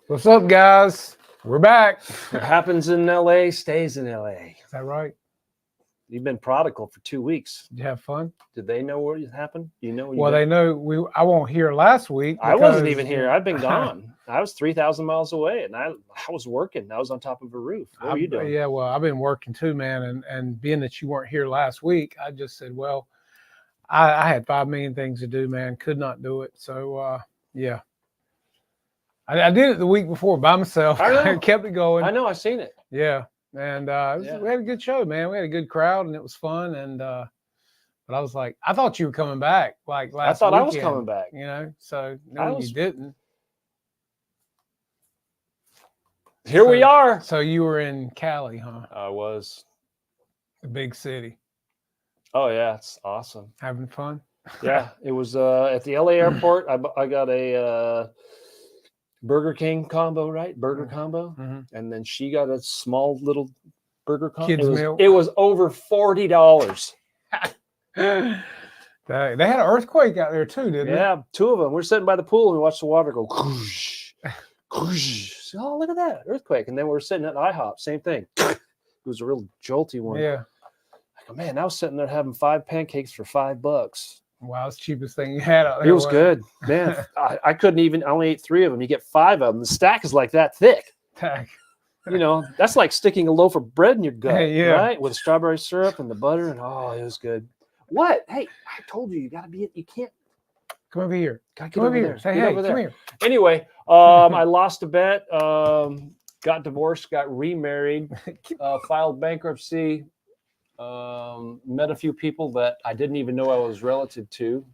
What's up, guys? We're back. What happens in LA stays in LA. Is that right? You've been prodigal for 2 weeks. Did you have fun? Did they know what happened? You know? Well, they know I won't hear last week. I wasn't even here. I've been gone. I was 3,000 miles away, and I was working. I was on top of a roof. What were you doing? Yeah, well, I've been working too, man. And being that you weren't here last week, I just said, well, I had 5 million things to do, man. Could not do it. So, yeah. I did it the week before by myself. I kept it going. I know. I've seen it. Yeah. And we had a good show, man. We had a good crowd, and it was fun. And but I was like, I thought you were coming back, like last. I thought weekend, I was coming back. You know, so no, you didn't. Here we are. So you were in Cali, huh? I was. The big city. Oh yeah, it's awesome. Having fun. Yeah, it was at the LA airport. I got a Burger King combo, right? Burger combo. Mm-hmm. And then she got a small little burger combo. Kids meal. It was over $40. They had an earthquake out there too, didn't they? Yeah, 2 of them. We're sitting by the pool and we watched the water go whoosh, whoosh. Oh, look at that earthquake. And then we're sitting at IHOP, same thing. It was a real jolty one. Yeah. Like, man, I was sitting there having 5 pancakes for $5. Wow, it's the cheapest thing you had out there. It was good. Man, I couldn't even, I only ate 3 of them. You get 5 of them. The stack is like that thick. You know, that's like sticking a loaf of bread in your gut, right? With strawberry syrup and the butter. And oh, it was good. What? Hey, I told you, you got to be, you can't. Come over here. Gotta get over here. Say, hey, come here. Anyway, I lost a bet, got divorced, got remarried, filed bankruptcy, met a few people that I didn't even know I was relative to.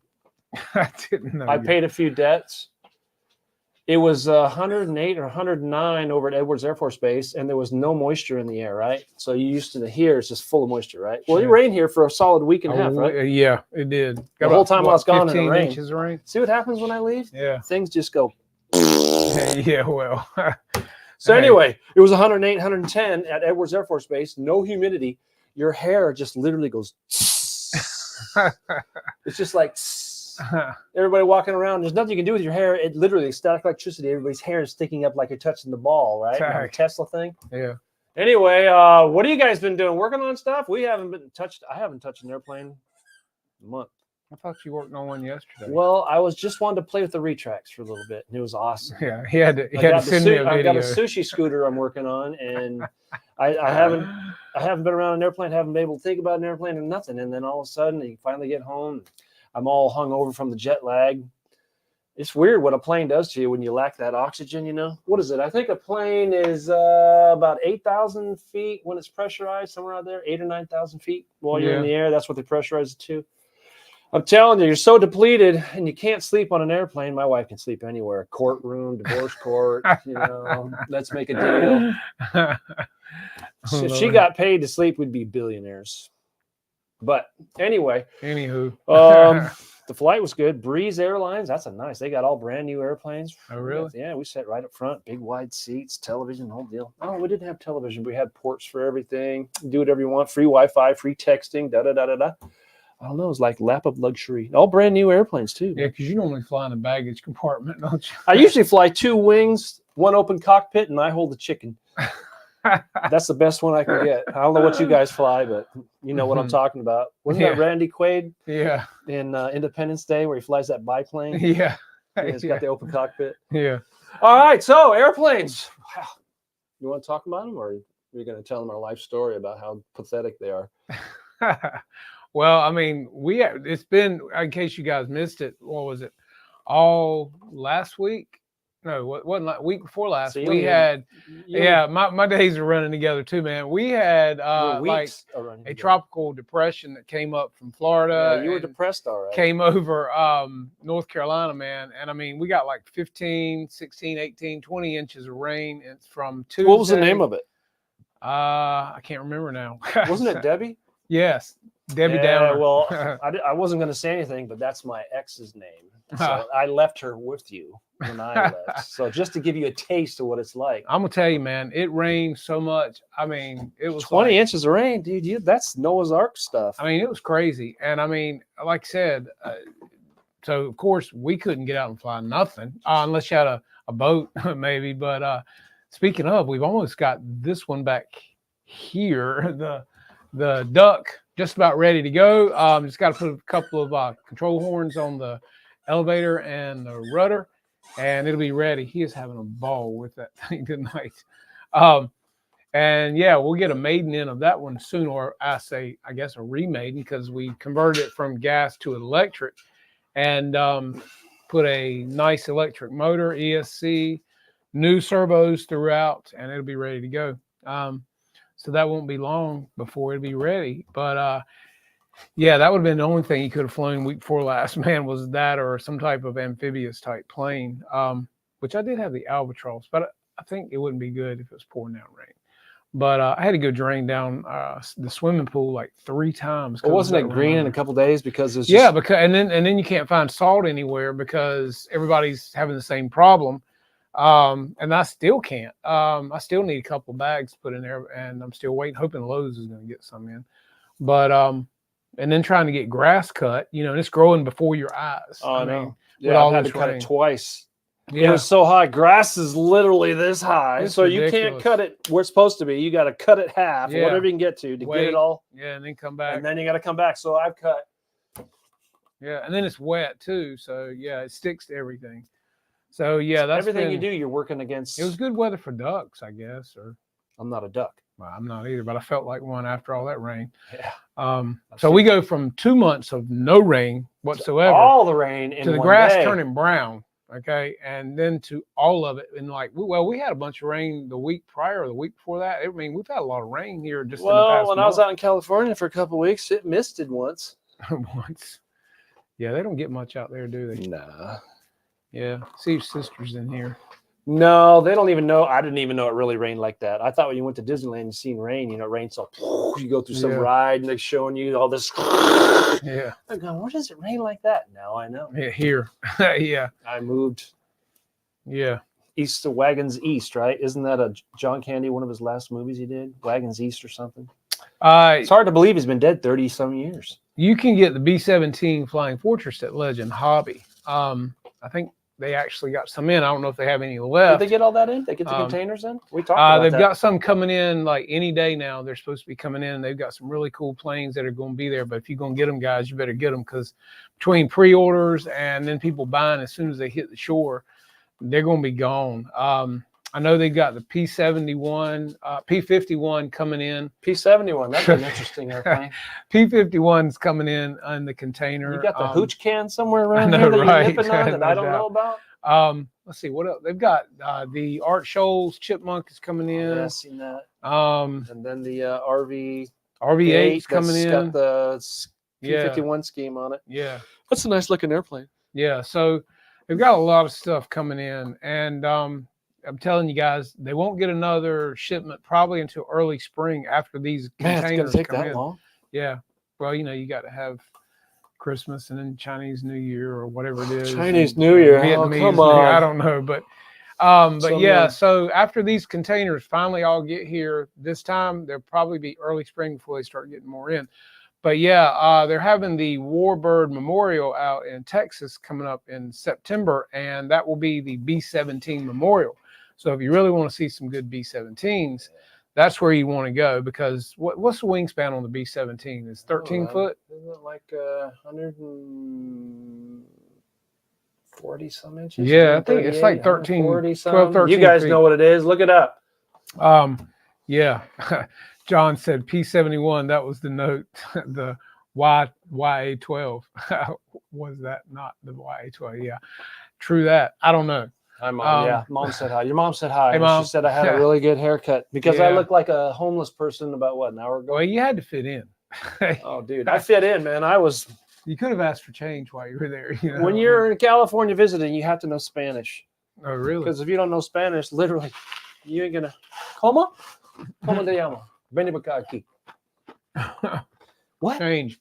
I didn't know. I paid a few debts. It was 108 or 109 over at Edwards Air Force Base, and there was no moisture in the air, right? So you used to hear it's just full of moisture, right? Well, it rained here for a solid week and a half, right? Yeah, it did. The whole time I was gone in the rain. 15 inches of rain. See what happens when I leave? Yeah. Things just go. Yeah, well. So anyway, it was 108, 110 at Edwards Air Force Base, no humidity. Your hair just literally goes. It's just like everybody walking around. There's nothing you can do with your hair. It literally static electricity. Everybody's hair is sticking up like you're touching the ball, right? The Tesla thing. Yeah. Anyway, what have you guys been doing? Working on stuff? We haven't been touched. I haven't touched an airplane in a month. I thought you worked on one yesterday. Well, I was just wanting to play with the retracts for a little bit, and it was awesome. Yeah, he had to send me a video. I got a sushi scooter I'm working on, and I haven't been around an airplane, haven't been able to think about an airplane or nothing. And then all of a sudden, you finally get home. I'm all hung over from the jet lag. It's weird what a plane does to you when you lack that oxygen, you know? What is it? I think a plane is about 8,000 feet when it's pressurized, somewhere out there, 8,000 or 9,000 feet while you're in the air. That's what they pressurize it to. I'm telling you, you're so depleted and you can't sleep on an airplane. My wife can sleep anywhere, courtroom, divorce court, you know, let's make a deal. If she got paid to sleep, we'd be billionaires. But anyway, anywho, the flight was good. Breeze Airlines, that's a nice. They got all brand new airplanes. Oh, really? Yeah, we sat right up front, big wide seats, television, the whole deal. Oh, we didn't have television, but we had ports for everything. Do whatever you want, free Wi-Fi, free texting, da da da da da. I don't know. It was like lap of luxury. All brand new airplanes too. Yeah, because you normally fly in a baggage compartment, don't you? I usually fly 2 wings, 1 open cockpit, and I hold the chicken. That's the best one I can get. I don't know what you guys fly, but you know what I'm talking about. Wasn't that Randy Quaid? Yeah. In Independence Day, where he flies that biplane. Yeah. It's got the open cockpit. Yeah. All right. So airplanes. Wow. You want to talk about them, or are you going to tell them our life story about how pathetic they are? Well, I mean, it's been, in case you guys missed it, what was it? All last week? No, it wasn't like week before last. So we had, my days are running together too, man. We had like a tropical depression that came up from Florida. Yeah, you were depressed, all right. Came over North Carolina, man. And I mean, we got like 15, 16, 18, 20 inches of rain. It's from Tuesday. What was the name of it? I can't remember now. Wasn't it Debbie? Yes. Debbie Downer. Well, I wasn't going to say anything, but that's my ex's name. So I left her with you when I left. So just to give you a taste of what it's like. I'm going to tell you, man, it rained so much. I mean, it was 20 inches of rain, dude. That's Noah's Ark stuff. I mean, it was crazy. And I mean, like I said, so of course we couldn't get out and fly nothing unless you had a a boat maybe. But speaking of, we've almost got this one back here. The duck just about ready to go. Just got to put a couple of control horns on the elevator and the rudder, and it'll be ready. He is having a ball with that thing tonight. And yeah, we'll get a maiden in of that one soon, or I guess a remaiden, because we converted it from gas to electric and put a nice electric motor, ESC, new servos throughout, and it'll be ready to go. So that won't be long before it'll be ready. But yeah, that would have been the only thing he could have flown week before last, man, was that or some type of amphibious type plane, which I did have the Albatross, but I think it wouldn't be good if it was pouring down rain. But I had to go drain down the swimming pool like 3 times. Well, wasn't it green in a couple of days because it's yeah, because and then you can't find salt anywhere because everybody's having the same problem, and I still can't. I still need a couple of bags put in there, and I'm still waiting, hoping Lowe's is going to get some in. But and then trying to get grass cut, and it's growing before your eyes. Oh, I no. mean, Yeah, I had to cut it twice. Yeah. It was so high. Grass is literally this high, It's so ridiculous. you can't cut it where it's supposed to be. You got to cut it half, Yeah. whatever you can get to get Wait. it all, Yeah, and then come back. and then you got to come back. So I've cut. Yeah, and then it's wet too, so yeah, it sticks to everything. So yeah, that's Everything you do, you're working against. It was good weather for ducks, I guess, or I'm not a duck. well, I'm not either, but I felt like one after all that rain. Yeah. So we go from 2 months of no rain whatsoever All the rain in to the one grass day. turning brown, okay, and then to all of it. And like, we had a bunch of rain the week prior or the week before that. I mean, we've had a lot of rain here just in the Well, past when I was month. out in California for a couple of weeks, it misted once. Once. Yeah, they don't get much out there, do they? Nah. Yeah. See your sister's in here. No, they don't even know. I didn't even know it really rained like that. I thought when you went to Disneyland and seen rain, it rains so you go through some Yeah. ride and they're showing you all this. Yeah. I'm going, why does it rain like that? Now I know. Yeah, here. Yeah. I moved Yeah. east to Wagons East, right? Isn't that a John Candy, one of his last movies he did? Wagons East or something? It's hard to believe he's been dead 30 some years. You can get the B-17 Flying Fortress at Legend Hobby. I think they actually got some in. I don't know if they have any Did left. they get all that in? They get the containers in? We talked about They've that. got some coming in like any day now. They're supposed to be coming in. They've got some really cool planes that are going to be there. But if you're going to get them, guys, you better get them, because between pre-orders and then people buying as soon as they hit the shore, they're going to be gone. I know they've got the P-71, P-51 coming in. P-71, that's an interesting airplane. P-51's coming in the container. You got the hooch can somewhere around know, here that you're right? nipping on that No I don't doubt. know about? Let's see what else they've got. The Art Shoals Chipmunk is coming in. Yeah, I've seen that. Um, And then the RV RV8's coming that's in. got the Yeah. P-51 scheme on it. Yeah, That's a nice looking airplane. yeah. So they've got a lot of stuff coming in, and I'm telling you guys, they won't get another shipment probably until early spring after these Man, it's containers gonna take come that in. long. Yeah. Well, you got to have Christmas and then Chinese New Year or whatever it is. Chinese and New Year. Oh, Vietnamese come New Year, on. I don't know, but Some yeah. of- So after these containers finally all get here this time, there'll probably be early spring before they start getting more in. But yeah, they're having the Warbird Memorial out in Texas coming up in September, and that will be the B-17 Memorial. So if you really want to see some good B-17s, that's where you want to go, because what's the wingspan on the B-17? Is 13 foot? Isn't it like 140 some inches? Yeah, I think it's like 138, 13, 140 some. 12, 13 You guys feet. know what it is. Look it up. Yeah. John said P-71. That was the note. The YA-12. Was that not the YA-12? Yeah. True that. I don't know. Hi, Mom. Yeah, Mom said hi. Your mom said hi. Hey, and Mom. She said I had Yeah. a really good haircut because I Yeah. looked like a homeless person about, what, an hour ago? Well, you had to fit in. Oh, dude. I fit in, man. I was... You could have asked for change while you were there. When you're in California visiting, you have to know Spanish. Oh, really? Because if you don't know Spanish, literally, you ain't gonna. ¿Cómo? ¿Cómo te llamo? Vení para acá aquí. What? Change.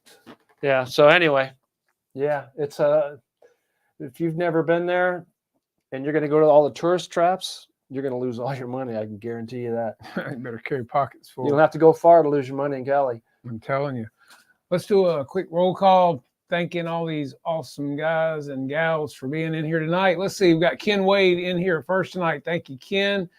Yeah. So anyway, yeah, it's if you've never been there, and you're gonna go to all the tourist traps, you're gonna lose all your money. I can guarantee you that. You better carry pockets full. You don't have to go far to lose your money in Cali. I'm telling you. Let's do a quick roll call. thanking all these awesome guys and gals for being in here tonight. Let's see, we've got Ken Wade in here first tonight. Thank you, Ken.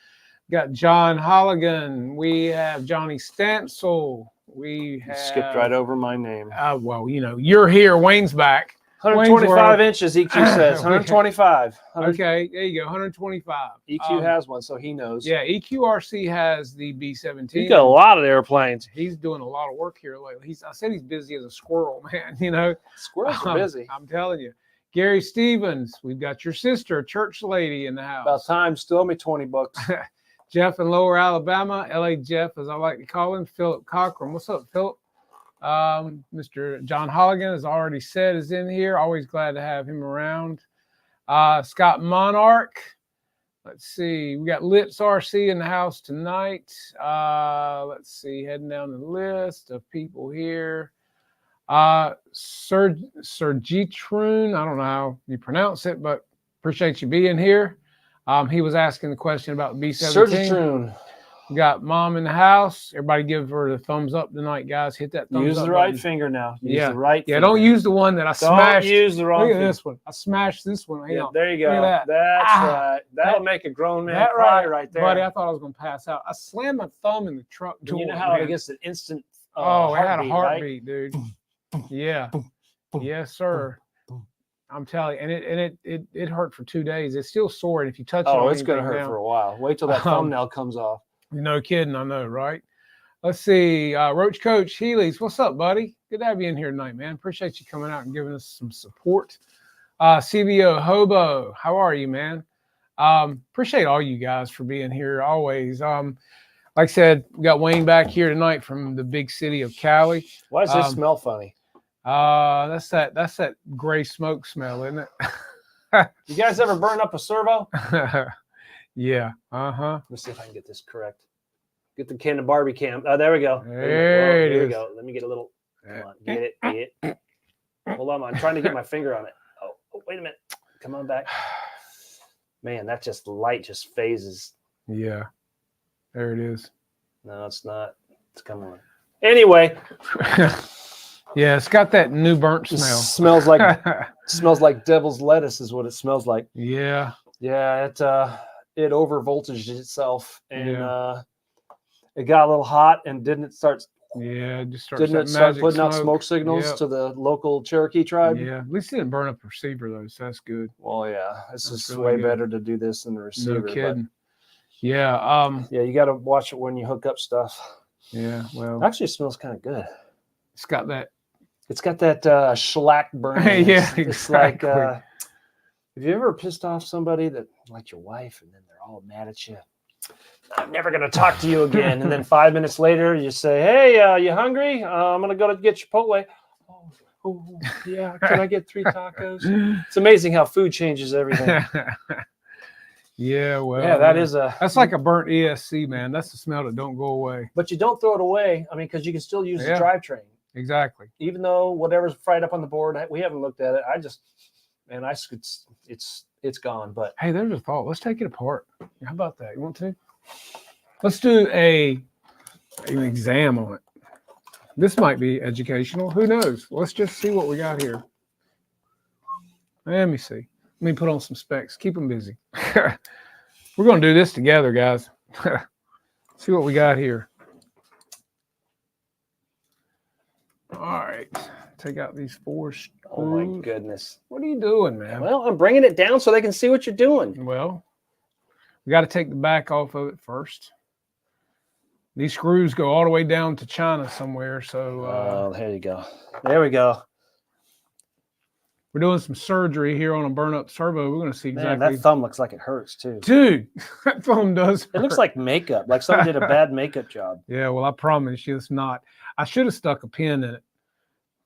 We've got John Holligan. We have Johnny Stansel. We have skipped right over my name. Well, you know, you're here. Wayne's back. 125 inches, EQ says. 125. Okay, there you go. 125. EQ has one, so he knows. Yeah, EQRC has the B-17. He's got a lot of airplanes. He's doing a lot of work here lately. I said he's busy as a squirrel, man. You know, Squirrels are busy. I'm telling you. Gary Stevens, we've got your sister, church lady, in the house. About time. Still owe me $20. Jeff in Lower Alabama, LA Jeff, as I like to call him. Philip Cochran. What's up, Philip? Mr. John Holligan, as already said, is in here. Always glad to have him around. Scott Monarch. Let's see. We got Litz RC in the house tonight. Let's see. Heading down the list of people here. Sergitrun. I don't know how you pronounce it, but appreciate you being here. He was asking the question about the B-17. Sergitrun. We got Mom in the house. Everybody give her the thumbs up tonight, guys. Hit that thumbs up. Use the right finger now. Use the right finger. Don't use the one that I smashed. Don't use the wrong Look at finger. this one. I smashed this one. Yeah, there you go. Look at that. That's right. That'll make a grown man cry right there. Buddy, I thought I was going to pass out. I slammed my thumb in the truck door. You know how it gets an instant it heartbeat, had a heartbeat, right? dude. Yeah. Yes, sir. I'm telling you, and it hurt for 2 days. It's still sore, and if you touch it, it's going to hurt for a while. Wait till that thumbnail comes off. No kidding, I know, right? Let's see. Roach Coach Healy's, what's up, buddy? Good to have you in here tonight, man. Appreciate you coming out and giving us some support. CBO Hobo, how are you, man? Appreciate all you guys for being here always. Like I said, we got Wayne back here tonight from the big city of Cali. Why does this smell funny? That's that gray smoke smell, isn't it? You guys ever burn up a servo? Yeah. Let me see if I can get this correct. Get the Canon Barbie cam. Oh, there we go. Here we go. Let me get a little. Come on, get it. Hold on, I'm trying to get my finger on it. Oh, wait a minute. Come on back. Man, that light just phases. Yeah. There it is. No, it's not. It's coming on. Anyway. Yeah, it's got that new burnt smell. Smells like devil's lettuce is what it smells like. Yeah. Yeah, it over voltaged itself, and it got a little hot, and didn't it start putting out smoke signals to the local Cherokee tribe? Yeah, at least it didn't burn up the receiver though, so that's good. Well, yeah, it's just really way better to do this than the receiver. No kidding. Yeah. Yeah, you got to watch it when you hook up stuff. Yeah. Well, actually, it smells kind of good. It's got that shellac burn. Yeah, exactly. It's like. Have you ever pissed off somebody that, like your wife, and then they're all mad at you? I'm never going to talk to you again. And then 5 minutes later, you say, hey, you hungry? I'm going to go to get Chipotle. Oh, yeah. Can I get 3 tacos? It's amazing how food changes everything. Yeah, well. Yeah, that's like a burnt ESC, man. That's the smell that don't go away. But you don't throw it away. I mean, because you can still use the drivetrain. Exactly. Even though whatever's fried up on the board, we haven't looked at it. It's gone. But hey, there's a thought. Let's take it apart. How about that? You want to? Let's do an exam on it. This might be educational. Who knows? Let's just see what we got here. Let me see. Let me put on some specs. Keep them busy. We're going to do this together, guys. See what we got here. All right. Take out these 4 screws. Oh my goodness. What are you doing, man? Well, I'm bringing it down so they can see what you're doing. Well, we got to take the back off of it first. These screws go all the way down to China somewhere. So there you go. There we go. We're doing some surgery here on a burn-up servo. We're going to see exactly. Man, that thumb looks like it hurts too. Dude, that thumb does hurt. It looks like makeup, like someone did a bad makeup job. Yeah, well, I promise you it's not. I should have stuck a pin in it.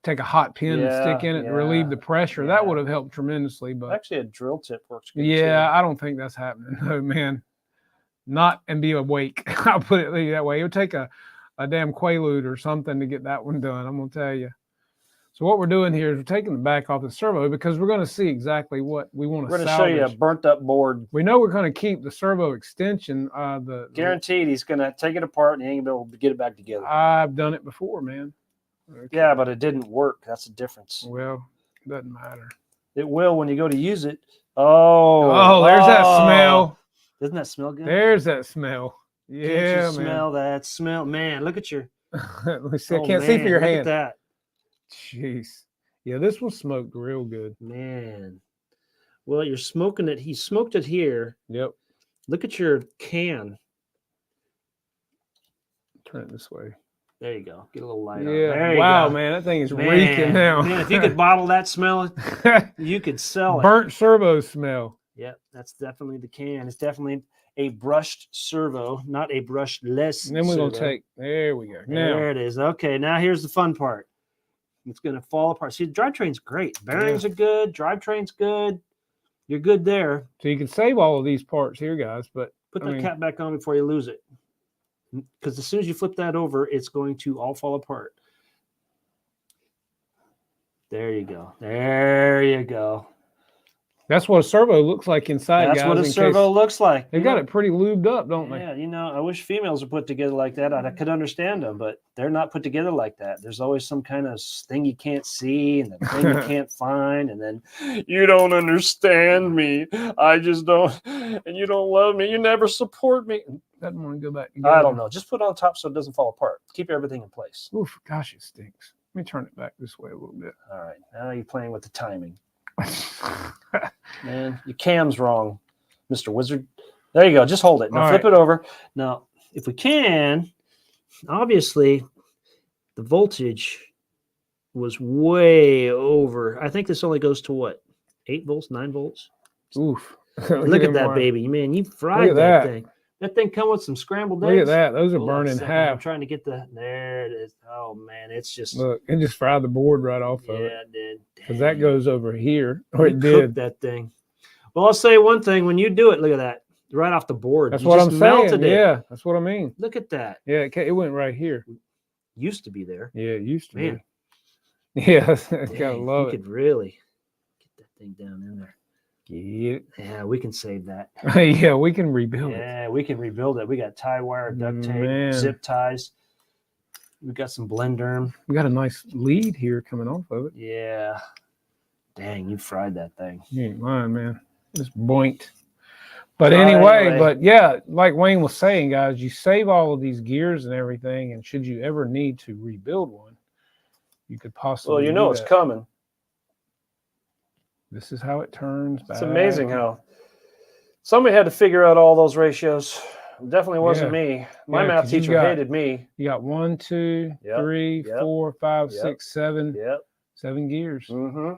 Take a hot pin and stick in it to relieve the pressure. Yeah. That would have helped tremendously. But actually, a drill tip works good too. I don't think that's happening. No, man. Not and be awake. I'll put it that way. It would take a damn Quaalude or something to get that one done. I'm going to tell you. So what we're doing here is we're taking the back off the servo because we're going to see exactly what we want to salvage. We're going to show you a burnt up board. We know we're going to keep the servo extension. Guaranteed he's going to take it apart and he ain't going to be able to get it back together. I've done it before, man. Okay. Yeah, but it didn't work. That's the difference. Well, Doesn't matter. It will when you go to use it. Oh, There's that smell. Doesn't that smell good? There's that smell. Can't Yeah, you man. smell that smell? Man, look at your. Let me see. I Oh, can't see for your man, look hand. at that. Jeez. Yeah, this one smoked real good. Man. Well, you're smoking it. He smoked it here. Yep. Look at your can. Turn it this way. There you go. Get a little light on. Yeah. There you Wow, go. man, that thing is Man, reeking now. Man, if you could bottle that smell, you could sell it. Burnt servo smell. Yep, that's definitely the can. It's definitely a brushed servo, not a brushless. And then we're gonna servo. take. There we go. There Now it is. Okay, now here's the fun part. It's gonna fall apart. See, the drivetrain's great. Bearings are good. Drivetrain's good. You're good there. so you can save all of these parts here, guys. But Put I that mean, cap back on before you lose it. Because as soon as you flip that over, it's going to all fall apart. There you go. There you go. that's what a servo looks like inside. That's guys, what a in servo case- looks like. They got it pretty lubed up, don't they? Yeah, I wish females were put together like that. I could understand them, but they're not put together like that. There's always some kind of thing you can't see and the thing you can't find, and then you don't understand me. I just don't, and you don't love me. You never support me. Doesn't want to go back. I don't know. Just put it on top so it doesn't fall apart. Keep everything in place. Oof, gosh, it stinks. Let me turn it back this way a little bit. All right. Now you're playing with the timing. Man, your cam's wrong, Mr. Wizard. There you go. Just hold it. Now All flip it over. Now, if we can, obviously, the voltage was way over. I think this only goes to what? 8 volts, 9 volts? Oof. Look at them that, wires. baby. Man, you fried at that that. thing. That thing come with some scrambled eggs. Look at that. Those are Hold on a burning second. I'm half. trying to get there it is. Oh, man. It's just. Look, it just fried the board right off Yeah, of it. it did. Because that Dang. goes over here. Or You it cooked did. that thing. Well, I'll say one thing. When you do it, look at that. Right off the board. That's You what just I'm melted saying. it. Yeah, that's what I mean. Look at that. Yeah, it went right here. Used to be there. Yeah, it used to Man. be. Yeah, gotta Dang, love you it. could really get that thing down in there. Get Yeah, we can save that. it. Yeah, we can rebuild it. Yeah, we can rebuild it. We got tie wire, duct tape, Man. zip ties. We got some Blenderm. We got a nice lead here coming off of it. Yeah. Dang, you fried that thing. You ain't lying, man. Just boinked. But anyway, but yeah, like Wayne was saying, guys, you save all of these gears and everything, and should you ever need to rebuild one, you could possibly. Well, you do know it's that. coming. This is how it turns back. It's amazing how somebody had to figure out all those ratios. It definitely wasn't me. My Yeah, math 'cause you teacher got- hated me. You got 1, 2, Yep, 3, yep, 4, 5, yep, 6, 7, Yep. 7 gears. Mm-hmm.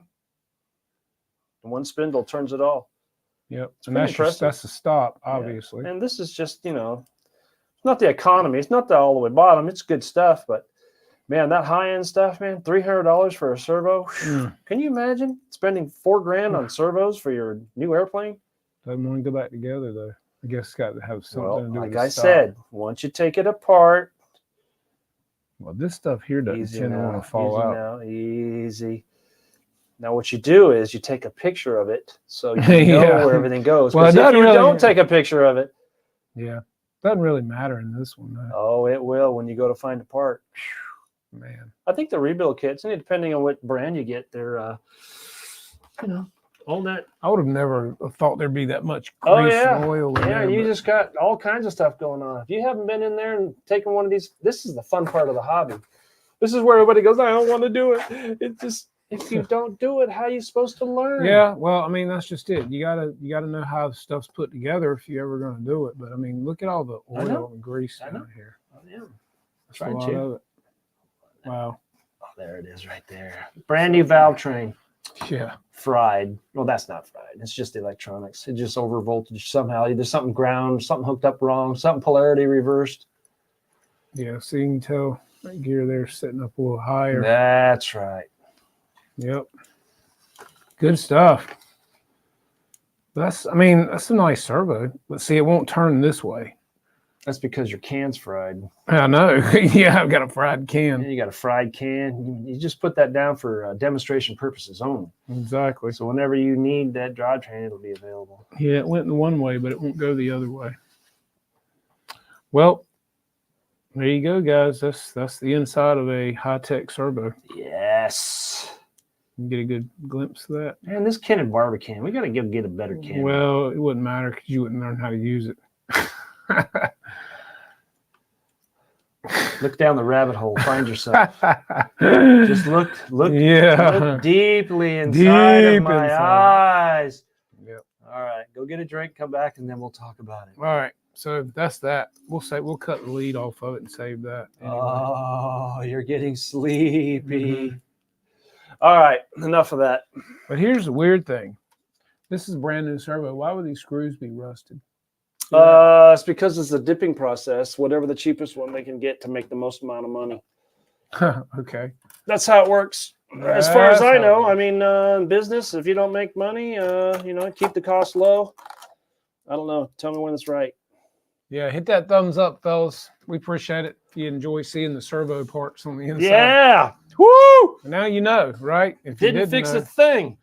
One spindle turns it all. Yep. It's And pretty that's impressive. that's the stop, Yeah. obviously. And this is just, it's not the economy. It's not the all the way bottom. It's good stuff, but man, that high end stuff, man, $300 for a servo. Mm. Can you imagine spending $4,000 on servos for your new airplane? Doesn't want to go back together though. I guess it's got to have something Well, to do like with the I stop. said, once you take it apart, Well, this stuff here doesn't easy tend to now, want to fall easy out. now, easy. Now, what you do is you take a picture of it so you know Yeah. where everything goes. Well, it 'Cause if doesn't you really- don't take a picture of it, Yeah. Doesn't really matter in this one though. oh, it will when you go to find a part. Man. I think the rebuild kits, and depending on what brand you get, they're, all that. I would have never thought there'd be that much Oh, grease yeah. and oil in Yeah, there. you but- just got all kinds of stuff going on. If you haven't been in there and taken one of these, this is the fun part of the hobby. This is where everybody goes, I don't want to do it. It just, if you don't do it, how are you supposed to learn? Yeah, well, I mean, that's just it. You gotta know how stuff's put together if you're ever gonna do it. But I mean, look at all the I know. oil and grease I know. down here. Oh, yeah. That's Tried a lot to. of it. Wow. Oh, there it is right there. Brand new valve train. Yeah. Fried. Well, that's not fried. It's just electronics. It just over voltage somehow. Either something ground, something hooked up wrong, something polarity reversed. Yeah. So you can tell that gear there setting up a little higher. That's right. Yep. Good stuff. That's a nice servo. But see, it won't turn this way. That's because your can's fried. I know. Yeah, I've got a fried And can. you got a fried can. You just put that down for demonstration purposes only. Exactly. So whenever you need that drivetrain, it'll be available. Yeah, it went the one way, but it won't go the other way. Well, there you go, guys. That's the inside of a high-tech servo. Yes. You can get a good glimpse of that. Man, this Canon Barbican, we got to get a better camera. Well, it wouldn't matter because you wouldn't learn how to use it. Look down the rabbit hole. Find yourself. Just look deeply inside of my eyes. Yep. All right, go get a drink, come back, and then we'll talk about it. All right, so that's that. We'll cut the lead off of it and save that. Anyway. Oh, you're getting sleepy. All right, enough of that. But here's the weird thing. This is a brand new servo. Why would these screws be rusted? It's because it's a dipping process. Whatever the cheapest one they can get to make the most amount of money. Okay. That's how it works. As far as I know, I mean, in business, if you don't make money, keep the cost low. I don't know. Tell me when it's right. Yeah, hit that thumbs up, fellas. We appreciate it. If you enjoy seeing the servo parts on the inside. Yeah. Woo! Now you know, right? If you Didn't fix know, a thing.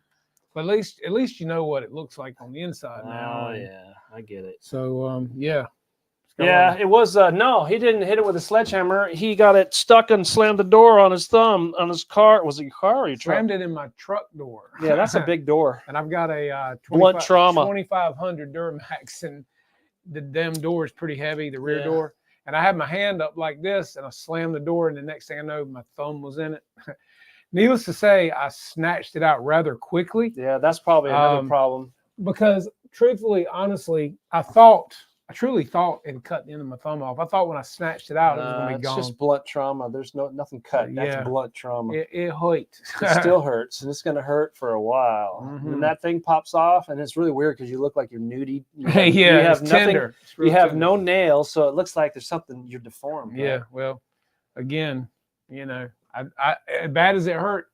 But at least you know what it looks like on the inside now. Oh, yeah. I get it. So, yeah. Yeah, it was, no, he didn't hit it with a sledgehammer. He got it stuck and slammed the door on his thumb, on his car. Was it your car or your truck? Slammed it in my truck door. Yeah, that's a big door. And I've got a Blunt trauma. 2500 Duramax, and the damn door is pretty heavy, the rear Yeah. door. And I had my hand up like this, and I slammed the door, and the next thing I know, my thumb was in it. Needless to say, I snatched it out rather quickly. Yeah, that's probably another problem. Because truthfully, honestly, I truly thought it cut the end of my thumb off. I thought when I snatched it out, it was going to be It's gone. just blunt trauma. There's nothing cut. That's Yeah. blunt trauma. It hurt. It still hurts, and it's going to hurt for a while. Mhm. And that thing pops off, and it's really weird because you look like you're nudie. You yeah, have it's nothing. tender. It's real You have tender. no nails, so it looks like there's something you're deformed. Yeah, right? well, again, I as bad as it hurt,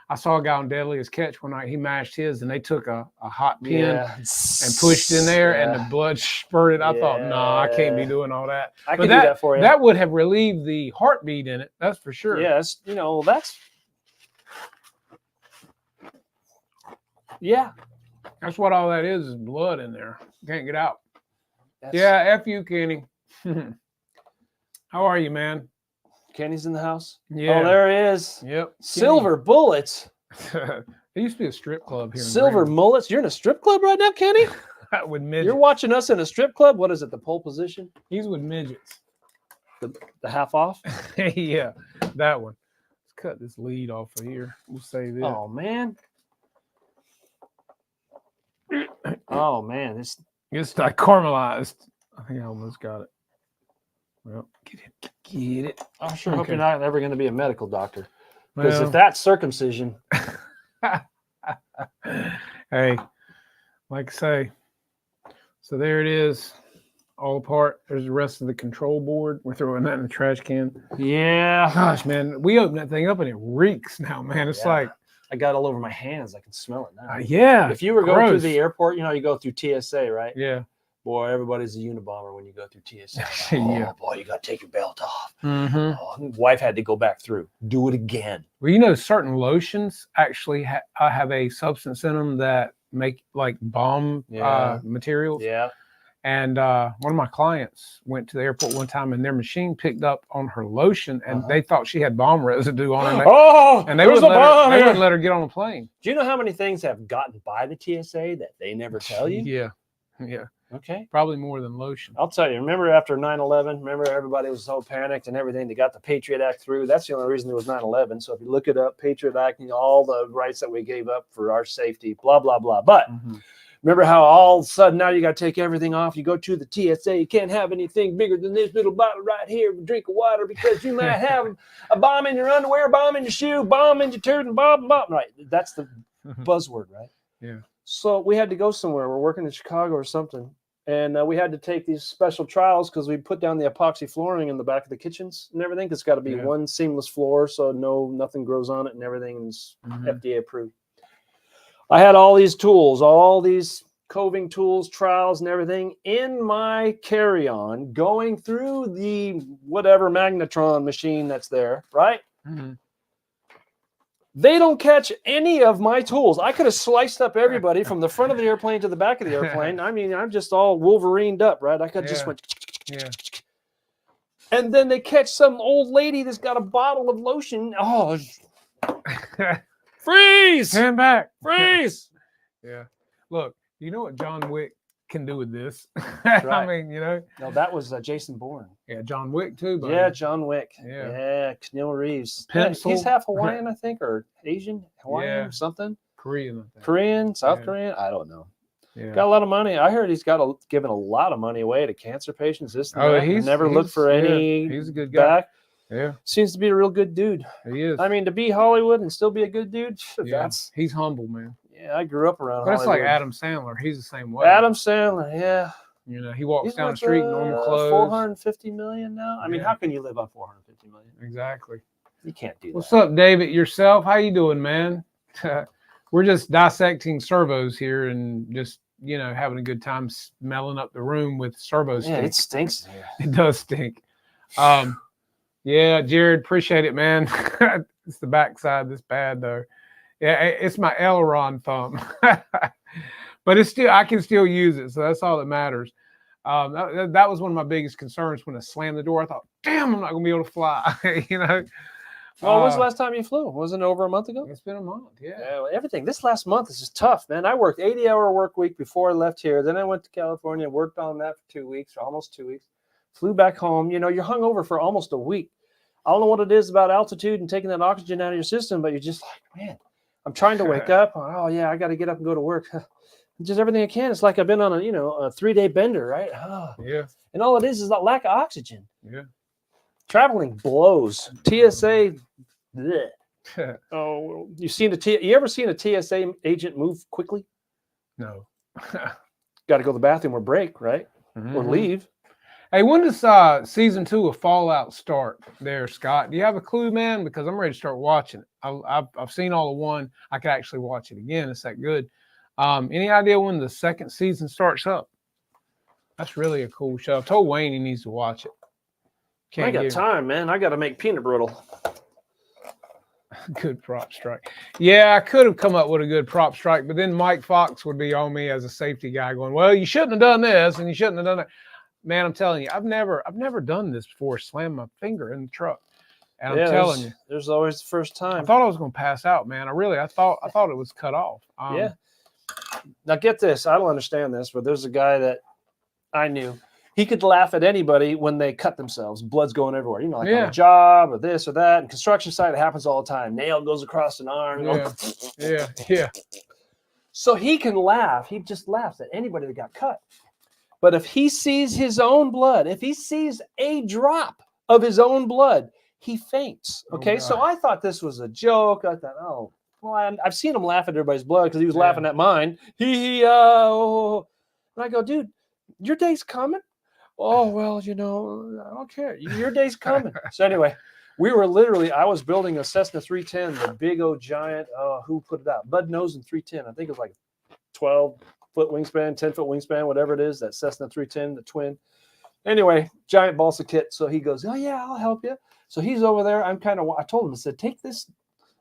I saw a guy on Deadliest Catch one night. He mashed his, and they took a hot pin Yeah. and pushed in there, and the blood spurted. I thought, nah, I can't be Yeah. doing all that. I But can do that for you. That would have relieved the heartbeat in it. That's for sure. Yes, that's. Yeah. That's what all that is blood in there. Can't get out. That's- Yeah, F you, Kenny. How are you, man? Kenny's in the house. Yeah. Oh, there he is. Yep. Silver bullets. Kenny. It used to be a strip club here. Silver mullets. You're in a strip club right now, Kenny? with midgets. You're watching us in a strip club? What is it, the pole position? He's with midgets. The half off? Yeah, that one. Let's cut this lead off of here. We'll save it. Oh, man. Oh, man. It's like caramelized. I think I almost got it. Well, get it. I sure hope Okay. you're not ever going to be a medical doctor. Because Well, if that's circumcision, hey, like I say, so there it is, all apart. There's the rest of the control board. We're throwing that in the trash can. yeah. Gosh, man, we open that thing up and it reeks now, man. It's Yeah. like, I got all over my hands. I can smell it now. yeah. If you were going through gross. the airport, you go through TSA, right? Yeah. Boy, everybody's a Unabomber when you go through TSA. Yeah. Oh, boy, you got to take your belt off. Mm-hmm. Oh, wife had to go back through. Do it again. Well, certain lotions actually have a substance in them that make like bomb Yeah. materials. Yeah. And one of my clients went to the airport one time, and their machine picked up on her lotion, and they thought she had bomb residue on her. Oh, And they there's wouldn't a bomb they here. wouldn't let her get on a plane. Do you know how many things have gotten by the TSA that they never tell you? Yeah, Okay. probably more than lotion. I'll tell you. Remember after 9/11, remember everybody was so panicked and everything. They got the Patriot Act through. That's the only reason there was 9/11. So if you look it up, Patriot Act, all the rights that we gave up for our safety, blah, blah, blah. But remember how all of a sudden now you got to take everything off. You go to the TSA, you can't have anything bigger than this little bottle right here, a drink of water, because you might have a bomb in your underwear, bomb in your shoe, bomb in your turd, and bomb. Right. That's the buzzword, right? Yeah. So we had to go somewhere. We're working in Chicago or something. And we had to take these special trials because we put down the epoxy flooring in the back of the kitchens and everything. It's got to be one seamless floor, so nothing grows on it, and everything's FDA approved. I had all these tools, all these coving tools, trials, and everything in my carry-on, going through the whatever magnetron machine that's there, right? They don't catch any of my tools. I could have sliced up everybody from the front of the airplane to the back of the airplane. I mean, I'm just all Wolverined up, right? I could have just went. Yeah. And then they catch some old lady that's got a bottle of lotion. Oh, for Freeze! Stand back. Freeze! Yeah. Look, you know what John Wick can do with this? Right. I mean, you know. No, that was Jason Bourne. Yeah, John Wick too, buddy. Yeah, John Wick. Yeah. Yeah, Keanu Reeves. Pencil. He's half Hawaiian, I think, or Asian, Hawaiian, Yeah. something. Korean, I think. Korean, South Yeah. Korean. I don't know. Yeah. Got a lot of money. I heard he's given a lot of money away to cancer patients. This and that. he's never looked for any. He's a good guy. back. Yeah, Seems to be a real good dude. he is. I mean, to be Hollywood and still be a good dude, yeah. that's He's humble, man. yeah. I grew up around. But it's like Hollywood. Adam Sandler. He's the same way. Adam Sandler, yeah. You know, he walks He's down the worth, street, normal clothes. 450 million now. I mean, Yeah. how can you live on 450 million? Exactly. You can't do What's that. up, David? Yourself? How you doing, man? We're just dissecting servos here and just, you know, having a good time smelling up the room with servo Yeah, stink. it stinks in here. It does stink. Yeah, Jared, appreciate it, man. It's the backside that's bad though. Yeah, it's my aileron thumb, but it's still, I can still use it, so that's all that matters. That was one of my biggest concerns when I slammed the door. I thought, damn, I'm not gonna be able to fly. You know. Well, when was the last time you flew? Wasn't it over a month ago? It's been a month. Yeah. Yeah, everything. This last month is just tough, man. I worked 80-hour work week before I left here. Then I went to California, worked on that for 2 weeks, or almost 2 weeks. Flew back home. You know, you're hung over for almost a week. I don't know what it is about altitude and taking that oxygen out of your system, but you're just like, man, I'm trying to wake up. Oh, yeah, I got to get up and go to work. Just everything I can. It's like I've been on a 3-day bender, right? Oh. Yeah. And all it is that lack of oxygen. Yeah. Traveling blows. TSA. Bleh. Oh, you ever seen a TSA agent move quickly? No. Got to go to the bathroom or break, right? Or Mhm. leave. Hey, when does season 2 of Fallout start there, Scott? Do you have a clue, man? Because I'm ready to start watching it. I've seen all of one. I could actually watch it again. It's that good. Any idea when the second season starts up? That's really a cool show. I've told Wayne he needs to watch it. I got time, man. I got to make peanut brittle. Good prop strike. Yeah, I could have come up with a good prop strike, but then Mike Fox would be on me as a safety guy going, well, you shouldn't have done this and you shouldn't have done that. Man, I'm telling you, I've never done this before. Slam my finger in the truck. And I'm telling you, there's always the first I time. thought I was going to pass out, man. I thought it was cut off. Yeah. Now get this. I don't understand this, but there's a guy that I knew. He could laugh at anybody when they cut themselves. Blood's going everywhere. You know, like on a job or this or that. And construction site, it happens all the time. Nail goes across an arm. Yeah. So he can laugh. He just laughs at anybody that got cut. But if he sees his own blood, if he sees a drop of his own blood, he faints. Okay, so I thought this was a joke. I thought, oh, well, I've seen him laugh at everybody's blood because he was laughing at mine. And I go, dude, your day's coming. Oh, well, I don't care. Your day's coming. So anyway, I was building a Cessna 310, the big old giant, who put it out? Bud Nosen 310. I think it was like 12-foot wingspan, 10-foot wingspan, whatever it is, that Cessna 310, the twin. Anyway, giant balsa kit. So he goes, oh, yeah, I'll help you. So he's over there. I told him, I said, take this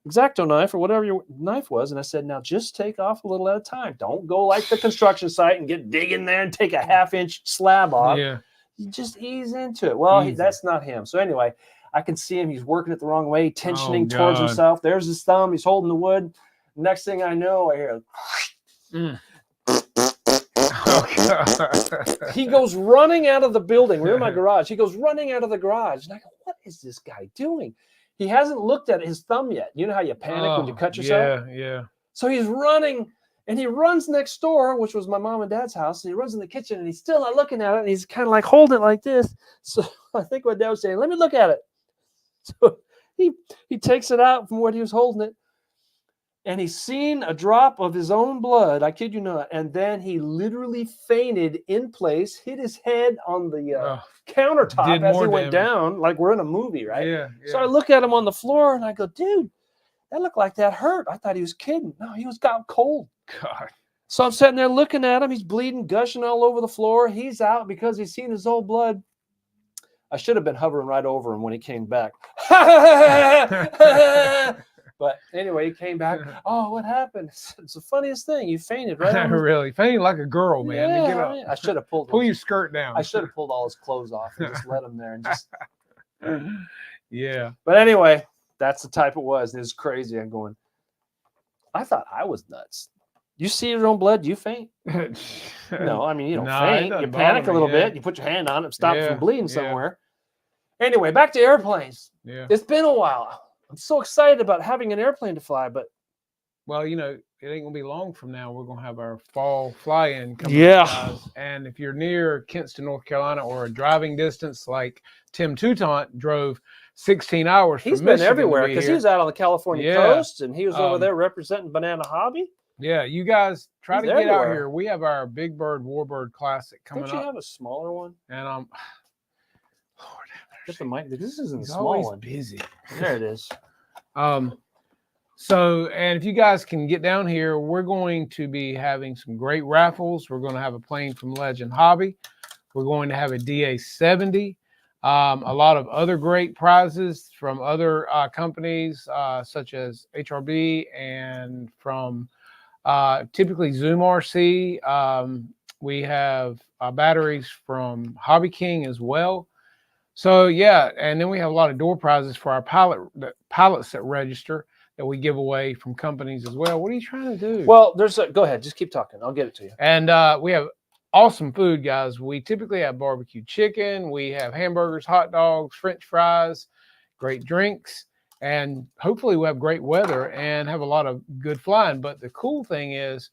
X-Acto knife or whatever your knife was. And I said, now just take off a little at a time. Don't go like the construction site and get dig in there and take a 1/2-inch slab off. Yeah. You just ease into it. Well, that's not him. So anyway, I can see him. He's working it the wrong way, tensioning towards himself. There's his thumb. He's holding the wood. Next thing I know, I hear he goes running out of the building. We're in my garage. He goes running out of the garage. And I go, what is this guy doing? He hasn't looked at his thumb yet. You know how you panic when you cut yourself? Yeah. So he's running, and he runs next door, which was my mom and dad's house. And he runs in the kitchen, and he's still not looking at it. And he's kind of like holding it like this. So I think what Dad was saying, let me look at it. So he takes it out from where he was holding it. And he's seen a drop of his own blood. I kid you not. And then he literally fainted in place, hit his head on the countertop as he went down, like we're in a movie, right? Yeah. So I look at him on the floor and I go, dude, that looked like that hurt. I thought he was kidding. No, he got cold. God. So I'm sitting there looking at him. He's bleeding, gushing all over the floor. He's out because he's seen his own blood. I should have been hovering right over him when he came back. But anyway, he came back. Oh, what happened? It's the funniest thing. You fainted, right? Really fainting like a girl, man. Yeah, Get up. I should have pull your skirt down. I should have pulled all his clothes off and just let him there and just. Yeah. But anyway, that's the type it was. It was crazy. I'm going. I thought I was nuts. You see your own blood, you faint? No, I mean, you don't Nah, it faint. You doesn't panic bother a me, little yeah. bit. You put your hand on it, stop it Yeah, from bleeding yeah. somewhere. Anyway, back to airplanes. Yeah. It's been a while. I'm so excited about having an airplane to fly, but Well, you know, it ain't gonna be long from now. We're gonna have our fall fly-in coming Yeah. up, guys. And if you're near Kinston, North Carolina, or a driving distance like Tim Toutant drove 16 hours he's from been Michigan everywhere to be because he here. was out on the California Yeah. coast and he was over Um, there representing Banana Hobby. Yeah, you guys try He's to get out everywhere. here. We have our Big Bird Warbird Classic coming Don't you up, have a smaller one? and Lord, Get the mic. This isn't a he's small always one. busy. There it is. So, and if you guys can get down here, we're going to be having some great raffles. We're going to have a plane from Legend Hobby. We're going to have a DA-70. A lot of other great prizes from other companies, such as HRB and from typically Zoom RC. We have batteries from Hobby King as well. So yeah, and then we have a lot of door prizes for our pilots that register that we give away from companies as well. What are you trying to do? Well, go ahead. Just keep talking. I'll get it to you. And we have awesome food, guys. We typically have barbecue chicken. We have hamburgers, hot dogs, French fries, great drinks, and hopefully we'll have great weather and have a lot of good flying. But the cool thing is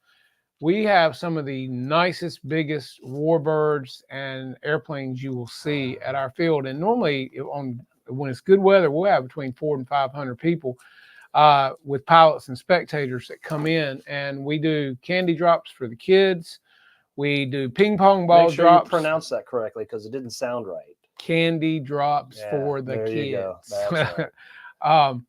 we have some of the nicest, biggest warbirds and airplanes you will see at our field. And normally when it's good weather, we'll have between 400 and 500 people with pilots and spectators that come in, and we do candy drops for the kids. We do ping pong ball Make sure drops. you pronounce that correctly because it didn't sound right. Candy drops Yeah, for the there kids. you go. That's right.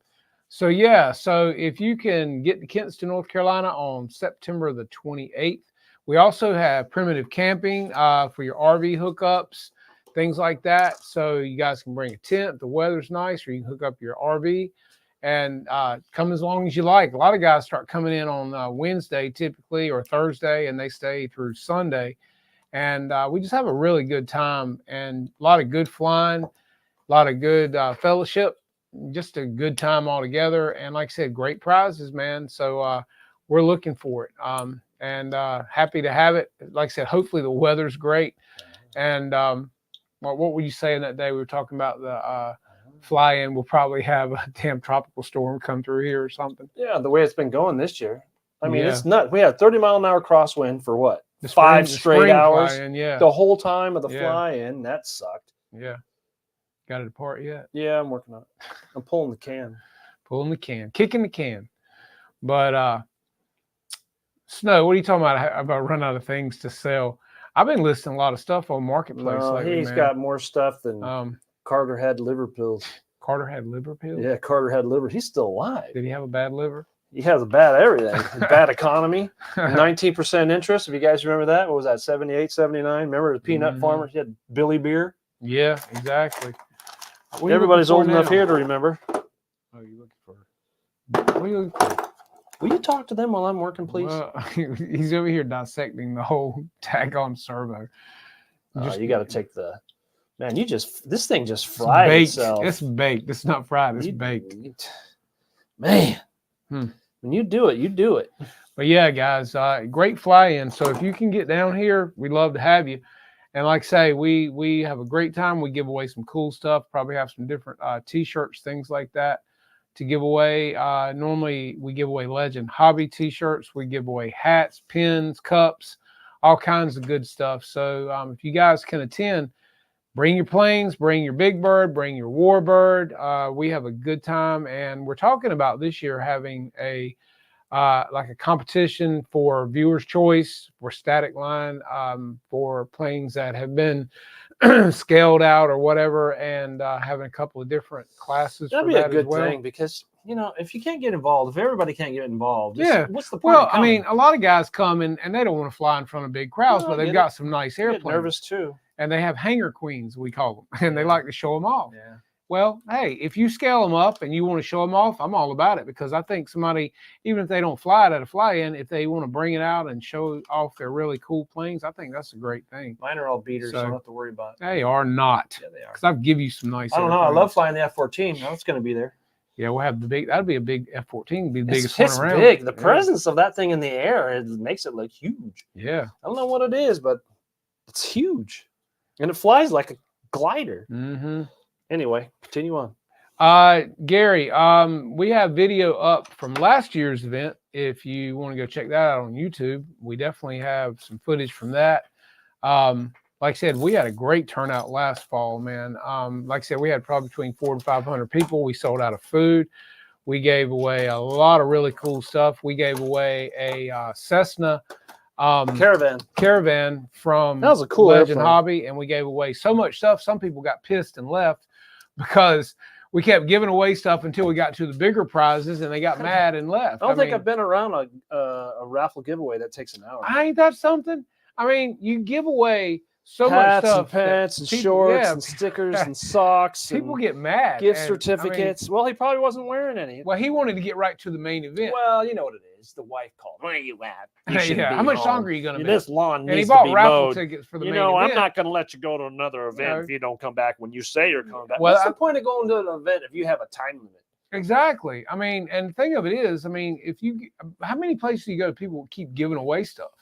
So yeah, so if you can get to Kinston, North Carolina on September the 28th, we also have primitive camping for your RV hookups, things like that. So you guys can bring a tent if the weather's nice, or you can hook up your RV and come as long as you like. A lot of guys start coming in on Wednesday typically, or Thursday, and they stay through Sunday. And we just have a really good time and a lot of good flying, a lot of good fellowship, just a good time altogether. And like I said, great prizes, man. So we're looking for it and happy to have it. Like I said, hopefully the weather's great. And what were you saying that day? We were talking about the fly-in. We'll probably have a damn tropical storm come through here or something. Yeah, the way it's been going this year. I mean, Yeah. it's nuts. We had 30-mile-an-hour crosswind for what? The 5 spring straight hours. fly-in, yeah. The whole time of the Yeah. fly-in. That sucked. Yeah. Got it apart yet? Yeah, I'm working on it. I'm pulling the can. Pulling the can, kicking the can. But Snow, what are you talking about running out of things to sell? I've been listing a lot of stuff on Marketplace No, lately, he's man. got more stuff than Carter had liver pills. Carter had liver pills? Yeah, Carter had liver. He's still alive. Did he have a bad liver? He has a bad everything. Bad economy. 19% interest. If you guys remember that, what was that? 78, 79. Remember the peanut farmer? He had Billy Beer. Yeah, exactly. Everybody's old enough here to remember. Oh, you looking for? What are you looking for? Will you talk to them while I'm working, please? Well, he's over here dissecting the whole tag-on servo. You got to take the. Man, this thing just fried itself. It's baked. It's not fried. It's baked. Man, when you do it, you do it. But yeah, guys, great fly-in. So if you can get down here, we'd love to have you. And like I say, we have a great time. We give away some cool stuff. Probably have some different T-shirts, things like that to give away. Normally, we give away Legend Hobby T-shirts. We give away hats, pins, cups, all kinds of good stuff. So if you guys can attend, bring your planes, bring your Big Bird, bring your Warbird. We have a good time. And we're talking about this year having like a competition for viewers' choice for static line for planes that have been scaled out or whatever, and having a couple of different classes. That'd for be that a good as well. thing because if you can't get involved, if everybody can't get involved, what's the point? Well, I mean, a lot of guys come and they don't want to fly in front of big crowds, No, but I they've get got some nice I get airplanes. nervous too. And they have hangar queens, we call them, and they like to show them off. Yeah. Well, hey, if you scale them up and you want to show them off, I'm all about it, because I think somebody, even if they don't fly it at a fly-in, if they want to bring it out and show off their really cool planes, I think that's a great thing. Mine are all beaters, so I So- don't have to worry about it. They are not, Yeah, they are. because I've give you some nice. I don't know. I airplanes. love flying the F-14. That's going to be there. Yeah, we'll have the big. That'd be a big F-14. Be the It's, biggest one it's around. big. The Yeah. presence of that thing in the air, it makes it look huge. Yeah. I don't know what it is, but it's huge, and it flies like a glider. Mm-hmm. Anyway, continue on. Gary, we have video up from last year's event. If you want to go check that out on YouTube, we definitely have some footage from that. Like I said, we had a great turnout last fall, man. Like I said, we had probably between 400 to 500 people. We sold out of food. We gave away a lot of really cool stuff. We gave away a Cessna caravan from that was a cool Legend airplane. Hobby, and we gave away so much stuff. Some people got pissed and left because we kept giving away stuff until we got to the bigger prizes, and they got mad and left. I don't think I've been around a raffle giveaway that takes an hour. Ain't that something? I mean, you give away so hats much stuff. and pants and people- shorts yeah, and stickers and socks. people and get mad. gift and, certificates. Well, he probably wasn't wearing any. well, he wanted to get right to the main event. Well, you know what it is. The wife called. Where are you at? You shouldn't yeah, be how much home. longer are you going to be? This lawn And he needs to bought be raffle mowed. tickets for the You main know, event. I'm not going to let you go to another event No. if you don't come back when you say you're coming back. Well, What's the point of going to an event if you have a time limit? Exactly. I mean, and the thing of it is, I mean, if you, how many places you go, people keep giving away stuff.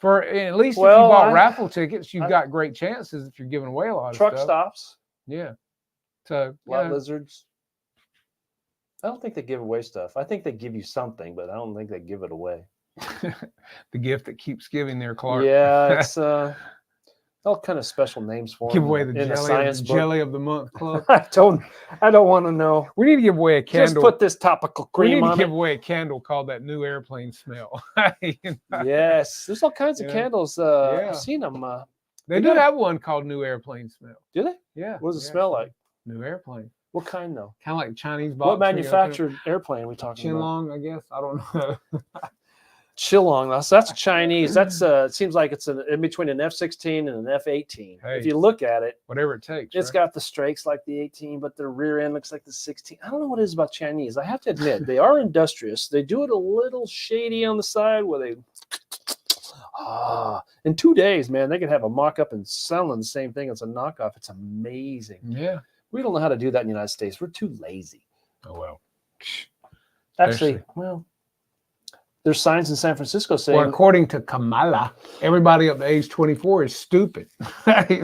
For at least if you Well, bought raffle tickets, you've got great chances if you're giving away a lot of Truck stuff. stops, Yeah. So, lot yeah. lizards. I don't think they give away stuff. I think they give you something, but I don't think they give it away. The gift that keeps giving there, Clark. Yeah, it's all kind of special names for Give them away the in jelly, book. jelly of the month club. I don't want to know. We need to give away a Just candle. put this topical We need cream to on give it. away a candle called that new airplane smell. You know? Yes, there's all kinds of Yeah. candles. Yeah. I've seen them. They We do gotta- have one called new airplane smell. Do they? Yeah. What does it yeah. smell like? New airplane. What kind though? Kind of like Chinese box. What manufactured airplane are we talking about? Chinlong, I guess. I don't know. Chillong. That's Chinese. That's it seems like it's in between an F-16 and an F-18. Hey. If you look at it, Whatever it takes. it's right? got the strakes like the 18, but the rear end looks like the 16. I don't know what it is about Chinese. I have to admit, they are industrious. They do it a little shady on the side where they in 2 days, man, they can have a mock-up and selling the same thing as a knockoff. It's amazing. Yeah. We don't know how to do that in the United States. We're too lazy. Oh well. Actually, well, there's signs in San Francisco saying Well, according to Kamala, everybody up to age 24 is stupid.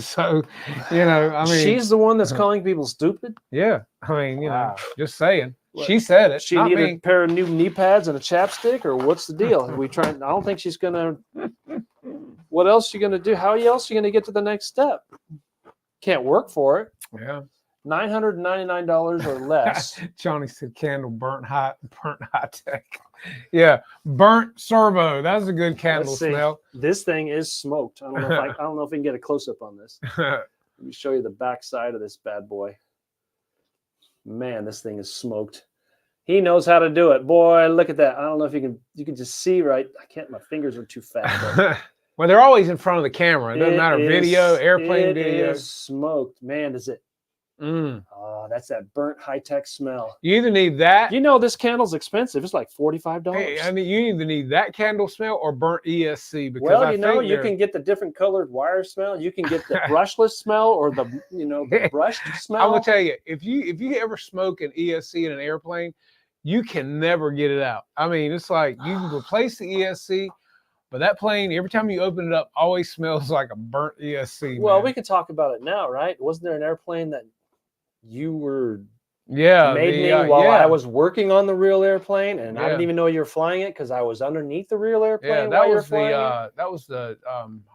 So, you know, I mean, she's the one that's calling people stupid. yeah. I mean, you know, Wow. just saying. What? She said it. She not need me. a pair of new knee pads and a chapstick, or what's the deal? Are we trying? I don't think she's gonna. What else you gonna do? How else you gonna get to the next step? Can't work for it. Yeah. $999 or less. Johnny said candle burnt high tech. Yeah, burnt servo. That's a good candle Let's see. smell. This thing is smoked. I don't know if I don't know if we can get a close up on this. Let me show you the back side of this bad boy. Man, this thing is smoked. He knows how to do it. Boy, look at that. I don't know if you can just see right. I can't, my fingers are too fat. but Well, they're always in front of the camera. It doesn't matter. Video, airplane it video. is smoked. Man, is it. Mm. Oh, that's that burnt high-tech smell. You either need that. You know this candle's expensive. It's like $45. Hey, I mean, you either need that candle smell or burnt ESC because Well, I you know, think you they're- can get the different colored wire smell. You can get the brushless smell or the the brushed smell. I'm gonna tell you, if you ever smoke an ESC in an airplane, you can never get it out. I mean, it's like you can replace the ESC, but that plane, every time you open it up, always smells like a burnt ESC. Well, man. we can talk about it now, right? Wasn't there an airplane that you were yeah, made the, me while yeah. I was working on the real airplane, and I Yeah. didn't even know you were flying it because I was underneath the real airplane Yeah, while you were flying it. that was the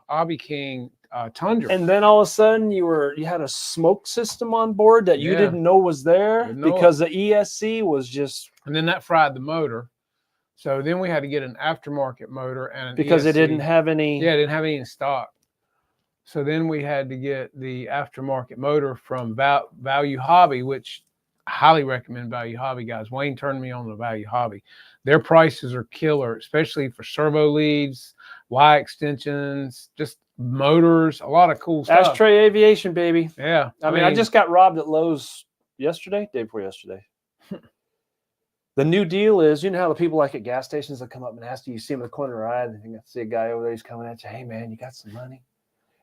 Hobby King Tundra. And then all of a sudden, you had a smoke system on board that you Yeah. didn't know was there Didn't know because the ESC was just And then that fried the motor. So then we had to get an aftermarket motor and an because it ESC. didn't have any. Yeah, it didn't have any in stock. So then we had to get the aftermarket motor from Value Hobby, which I highly recommend Value Hobby, guys. Wayne turned me on to Value Hobby. Their prices are killer, especially for servo leads, Y extensions, just motors, a lot of cool stuff. Ashtray Aviation, baby. Yeah. I mean, I just got robbed at Lowe's day before yesterday. The new deal is, you know how the people like at gas stations that come up and ask you see them in the corner of their eye, and you see a guy over there, he's coming at you, hey man, you got some money?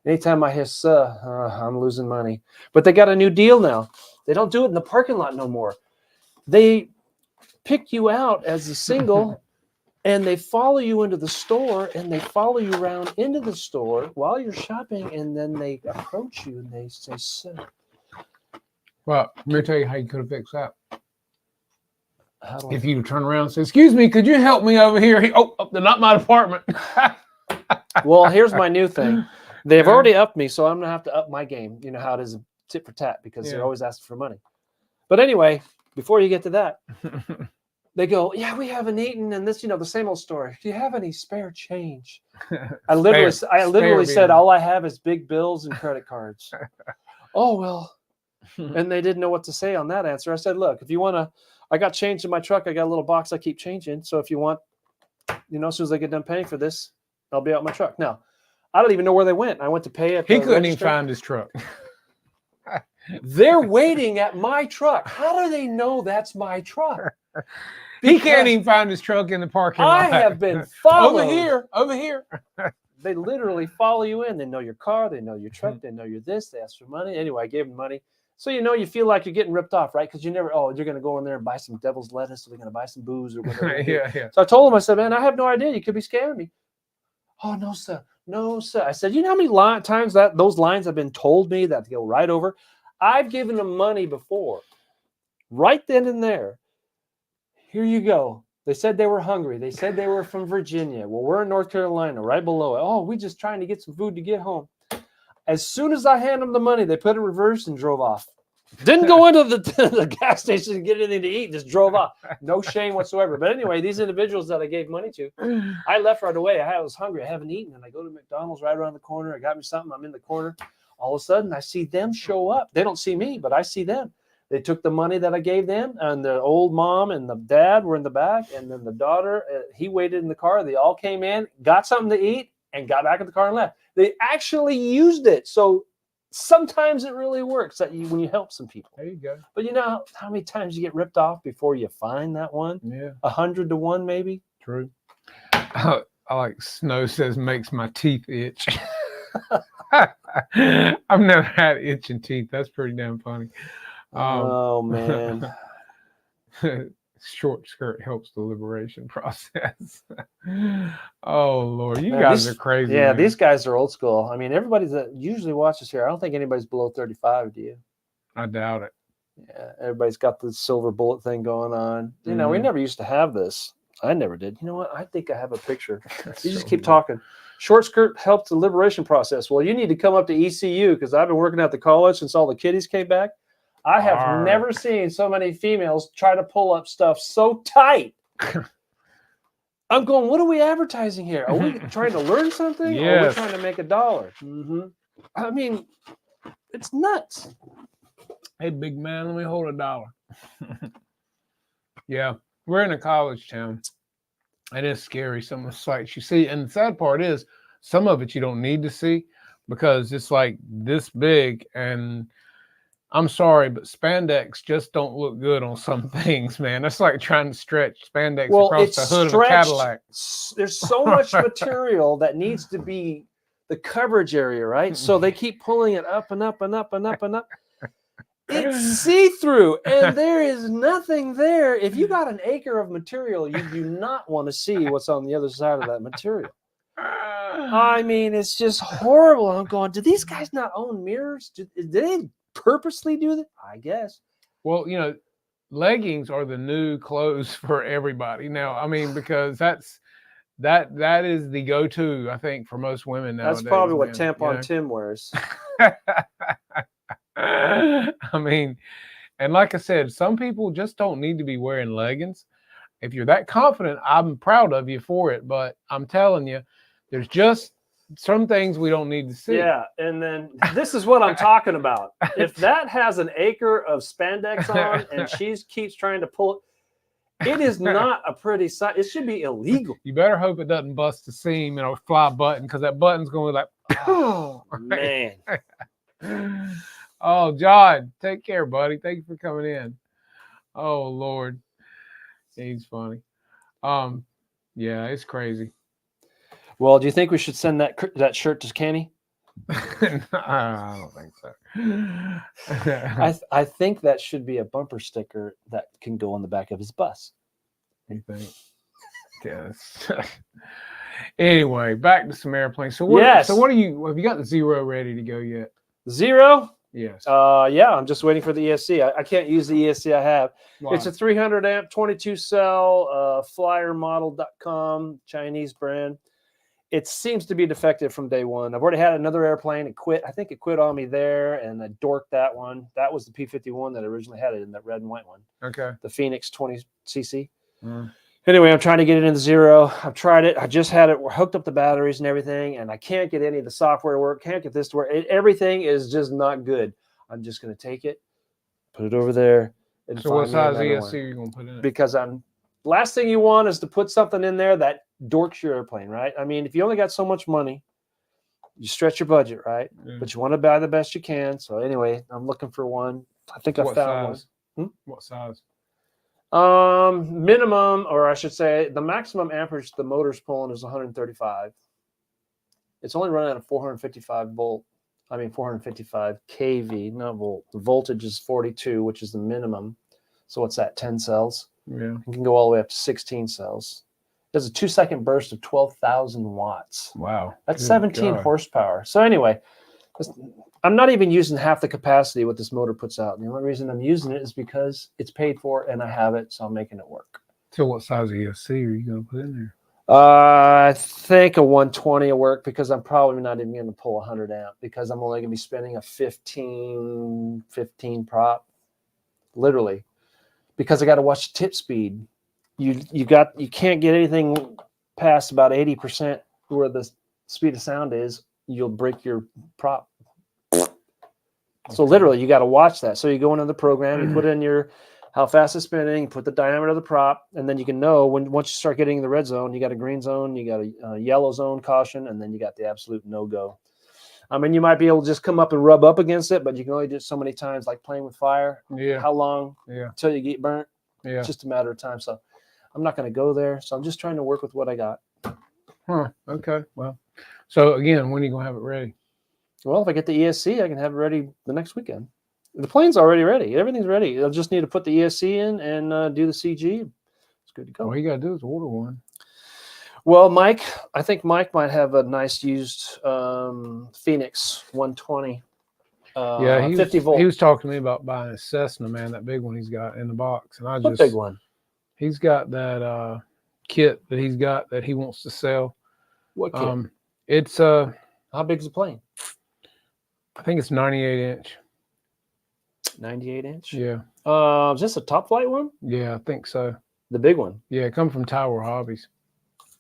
Anytime I hiss, I'm losing money. But they got a new deal now. They don't do it in the parking lot no more. They pick you out as a single and they follow you into the store and they follow you around into the store while you're shopping, and then they approach you and they say, "Sir." Well, let me tell you how you could have fixed that. If You you turn around and say, "Excuse me, could you help me over here?" They're not my department. well, here's my new thing. They've already upped me, so I'm gonna have to up my game. You know how it is, tit for tat, because they're always asking for money. But anyway, before you get to that, they go, "Yeah, we haven't eaten," and this, the same old story. Do you have any spare change? I literally said, "All I have is big bills and credit cards." Oh well, and they didn't know what to say on that answer. I said, "Look, if you want to, I got change in my truck. I got a little box I keep change in. So if you want, as soon as I get done paying for this, I'll be out in my truck." Now, I don't even know where they went. I went to pay it. He couldn't even find his truck. They're waiting at my truck. How do they know that's my truck? He can't even find his truck in the parking lot. I have been followed. Over here. They literally follow you in. They know your car. They know your truck. They know you're this. They ask for money. Anyway, I gave them money. So, you feel like you're getting ripped off, right? Because you're going to go in there and buy some devil's lettuce, or they're going to buy some booze or whatever. Yeah. So I told them, I said, "Man, I have no idea. You could be scamming me." "Oh, no, sir. No, sir." I said, "You know how many times those lines have been told me that go right over? I've given them money before. Right then and there. Here you go. They said they were hungry. They said they were from Virginia. Well, we're in North Carolina, right below it. Oh, we're just trying to get some food to get home." As soon as I hand them the money, they put it in reverse and drove off. Didn't go into the gas station to get anything to eat, just drove off. No shame whatsoever. But anyway, these individuals that I gave money to, I left right away. I was hungry. I haven't eaten. And I go to McDonald's right around the corner. I got me something. I'm in the corner. All of a sudden, I see them show up. They don't see me, but I see them. They took the money that I gave them, and the old mom and the dad were in the back, and then the daughter, he waited in the car. They all came in, got something to eat, and got back in the car and left. They actually used it. So sometimes it really works when you help some people. There you go. But you know how many times you get ripped off before you find that one? Yeah. 100 to 1, maybe. True. I like Snow says, makes my teeth itch. I've never had itching teeth. That's pretty damn funny. Oh, man. Short skirt helps the liberation process. Oh, Lord. You guys are crazy. Yeah, man. These guys are old school. I mean, everybody that usually watches here, I don't think anybody's below 35, do you? I doubt it. Yeah, everybody's got the silver bullet thing going on. We never used to have this. I never did. You know what? I think I have a picture. You just keep talking. Short skirt helped the liberation process. Well, you need to come up to ECU, because I've been working at the college since all the kiddies came back. I have never seen so many females try to pull up stuff so tight. I'm going, what are we advertising here? Are we trying to learn something? Yes. Or are we trying to make $1? I mean, it's nuts. Hey, big man, let me hold $1. Yeah, we're in a college town. It is scary, some of the sights you see. And the sad part is, some of it you don't need to see, because it's like this big, and I'm sorry, but spandex just don't look good on some things, man. That's like trying to stretch spandex across the hood of a Cadillac. There's so much material that needs to be the coverage area, right? So they keep pulling it up and up and up and up and up. It's see-through, and there is nothing there. If you got an acre of material, you do not want to see what's on the other side of that material. I mean, it's just horrible. I'm going, do these guys not own mirrors? Did they purposely do that? I guess. Well, leggings are the new clothes for everybody now. I mean, because that is the go-to, I think, for most women nowadays. That's probably what Tampon Tim wears. I mean, and like I said, some people just don't need to be wearing leggings. If you're that confident, I'm proud of you for it. But I'm telling you, there's just some things we don't need to see. Yeah, and then this is what I'm talking about. If that has an acre of spandex on and she keeps trying to pull it is not a pretty sight. It should be illegal. You better hope it doesn't bust the seam and a fly button, because that button's going to be like, oh, man. Oh, John, take care, buddy. Thank you for coming in. Oh, Lord. He's funny. Yeah, it's crazy. Well, do you think we should send that shirt to Kenny? I don't think so. I think that should be a bumper sticker that can go on the back of his bus. You think? Yes. Anyway, back to some airplanes. So what? Yes. So what are you? Have you got the Zero ready to go yet? Zero? Yes. Yeah, I'm just waiting for the ESC. I can't use the ESC I have. Why? It's a 300 amp, 22 cell, flyermodel.com, Chinese brand. It seems to be defective from day one. I've already had another airplane. It quit. I think it quit on me there, and I dorked that one. That was the P-51 that originally had it in that red and white one. Okay. The Phoenix 20cc. Mm. Anyway, I'm trying to get it into Zero. I've tried it. I just had it hooked up the batteries and everything, and I can't get any of the software to work. Can't get this to work. Everything is just not good. I'm just going to take it, put it over there. And So what size find me another ESC one. are you gonna put in it? Because last thing you want is to put something in there that dorks your airplane, right? I mean, if you only got so much money, you stretch your budget, right? Yeah. But you want to buy the best you can. So anyway, I'm looking for one. I think I What found size? one. What size? Minimum, or I should say, the maximum amperage the motor's pulling is 135. It's only running at a 455 kV, not volt. The voltage is 42, which is the minimum. So what's that? 10 cells. Yeah. It can go all the way up to 16 cells. It does a 2-second burst of 12,000 watts. Wow. That's Good 17 God. horsepower. So anyway, I'm not even using half the capacity what this motor puts out. And the only reason I'm using it is because it's paid for and I have it, so I'm making it work. So what size ESC are you gonna put in there? I think a 120 will work because I'm probably not even going to pull 100 amp because I'm only going to be spending a 15 prop, literally, because I got to watch tip speed. You can't get anything past about 80% where the speed of sound is. You'll break your prop. So literally, you got to watch that. So you go into the program, you put in how fast it's spinning, put the diameter of the prop, and then you can know once you start getting in the red zone, you got a green zone, you got a yellow zone, caution, and then you got the absolute no-go. I mean, you might be able to just come up and rub up against it, but you can only do it so many times, like playing with fire. Yeah. How long? Yeah. Until you get burnt? Yeah. It's just a matter of time. So I'm not going to go there. So I'm just trying to work with what I got. Huh. Okay. Well, so again, when are you gonna have it ready? Well, if I get the ESC, I can have it ready the next weekend. The plane's already ready. Everything's ready. I'll just need to put the ESC in and do the CG. It's good to go. All you gotta do is order one. Well, I think Mike might have a nice used Phoenix 120. Yeah, 50 volt. He was talking to me about buying a Cessna, man, that big one he's got in the box, and What big one? He's got that kit that he's got that he wants to sell. What kit? It's How big's the plane? I think it's 98 inch. 98 inch. Yeah. Is this a top flight one? Yeah, I think so. The big one. Yeah, it come from Tower Hobbies.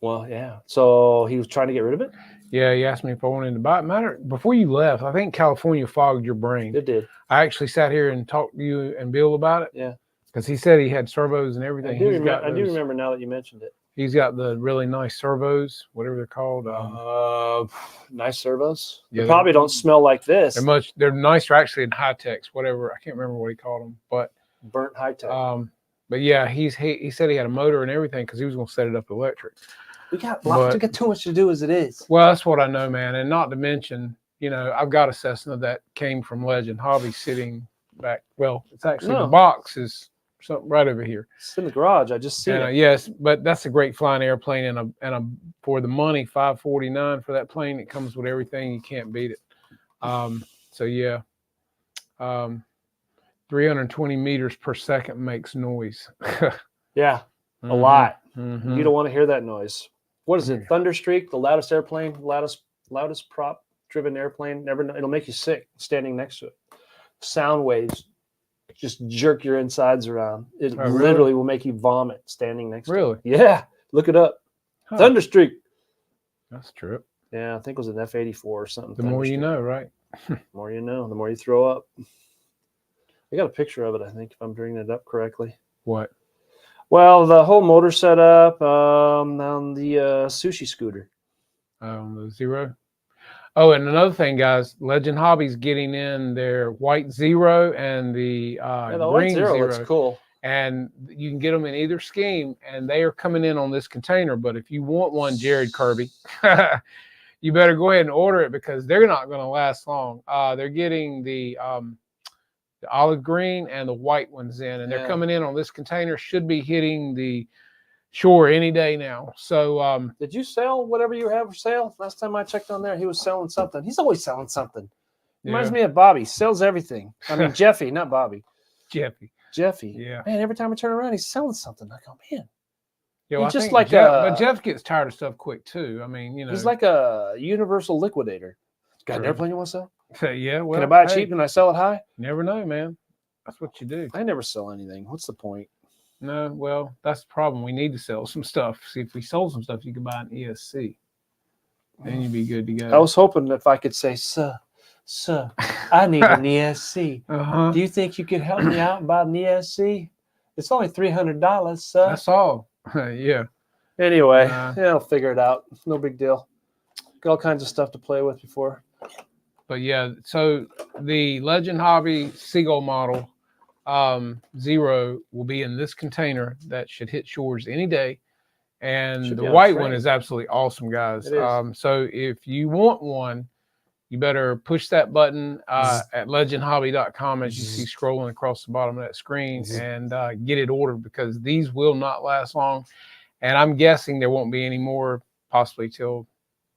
Well, yeah. So he was trying to get rid of it. Yeah, he asked me if I wanted to buy it. Before you left, I think California fogged your brain. It did. I actually sat here and talked to you and Bill about it. Yeah. Because he said he had servos and everything. I do remember now that you mentioned it. He's got the really nice servos, whatever they're called. Nice servos. Yeah, they probably don't smell like this. They're nicer actually in Hi-Tex, whatever. I can't remember what he called them, but burnt Hi-Tech. But yeah, he said he had a motor and everything because he was going to set it up electric. We got too much to do as it is. Well, that's what I know, man. And not to mention, I've got a Cessna that came from Legend Hobby sitting back. Well, it's actually the box is something right over here. It's in the garage. I just see it. Yes, but that's a great flying airplane, and a for the money, $549 for that plane. It comes with everything. You can't beat it. So yeah, 320 meters per second makes noise. Yeah, a lot. Mm-hmm. You don't want to hear that noise. What is it? Thunderstreak, the loudest airplane, loudest prop driven airplane. It'll make you sick standing next to it. Sound waves just jerk your insides around. It literally will make you vomit standing next to it. Really? Yeah. Look it up. Huh. Thunderstreak. That's true. Yeah, I think it was an F-84 or something. The more you know, right? The more you know, the more you throw up. I got a picture of it, I think, if I'm bringing it up correctly. What? Well, the whole motor setup on the sushi scooter. The Zero. Oh, and another thing, guys, Legend Hobby's getting in their white Zero and the green Zero. That's cool. And you can get them in either scheme, and they are coming in on this container. But if you want one, Jared Kirby, you better go ahead and order it because they're not going to last long. They're getting the olive green and the white ones in, and they're coming in on this container. Should be hitting the shore any day now. So did you sell whatever you have for sale? Last time I checked on there, he was selling something. He's always selling something. Reminds me of Bobby. Sells everything. I mean, Jeffy, not Bobby. Jeffy. Yeah. Man, every time I turn around, he's selling something. I go, man. Yeah, well, he's just like but Jeff gets tired of stuff quick too. I mean, he's like a universal liquidator. Got an airplane you want to sell? Yeah. Well, can I buy it cheap and I sell it high? Never know, man. That's what you do. I never sell anything. What's the point? No, well, that's the problem. We need to sell some stuff. See, if we sold some stuff, you could buy an ESC. Then you'd be good to go. I was hoping if I could say, sir, I need an ESC. Do you think you could help me out and buy an ESC? It's only $300, sir. That's all. Yeah. Anyway, I'll figure it out. No big deal. Got all kinds of stuff to play with before. But yeah, so the Legend Hobby Seagull model 0 will be in this container that should hit shores any day. And the white one is absolutely awesome, guys. So if you want one, you better push that button at legendhobby.com as you see scrolling across the bottom of that screen and get it ordered because these will not last long. And I'm guessing there won't be any more possibly till,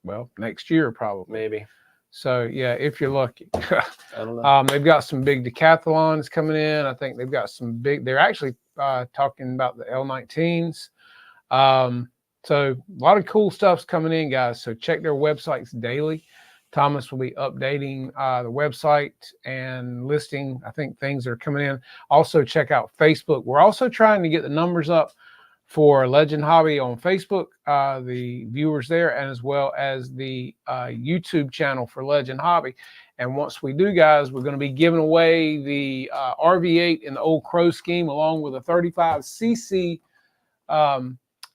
well, next year probably. Maybe. So, yeah, if you're lucky. I don't know. They've got some big decathlons coming in. I think they've got some big, they're actually talking about the L19s. So a lot of cool stuff's coming in, guys. So check their websites daily. Thomas will be updating the website and listing, I think, things that are coming in. Also, check out Facebook. We're also trying to get the numbers up for Legend Hobby on Facebook, the viewers there, and as well as the YouTube channel for Legend Hobby. And once we do, guys, we're going to be giving away the RV8 in the old Crow scheme along with a 35cc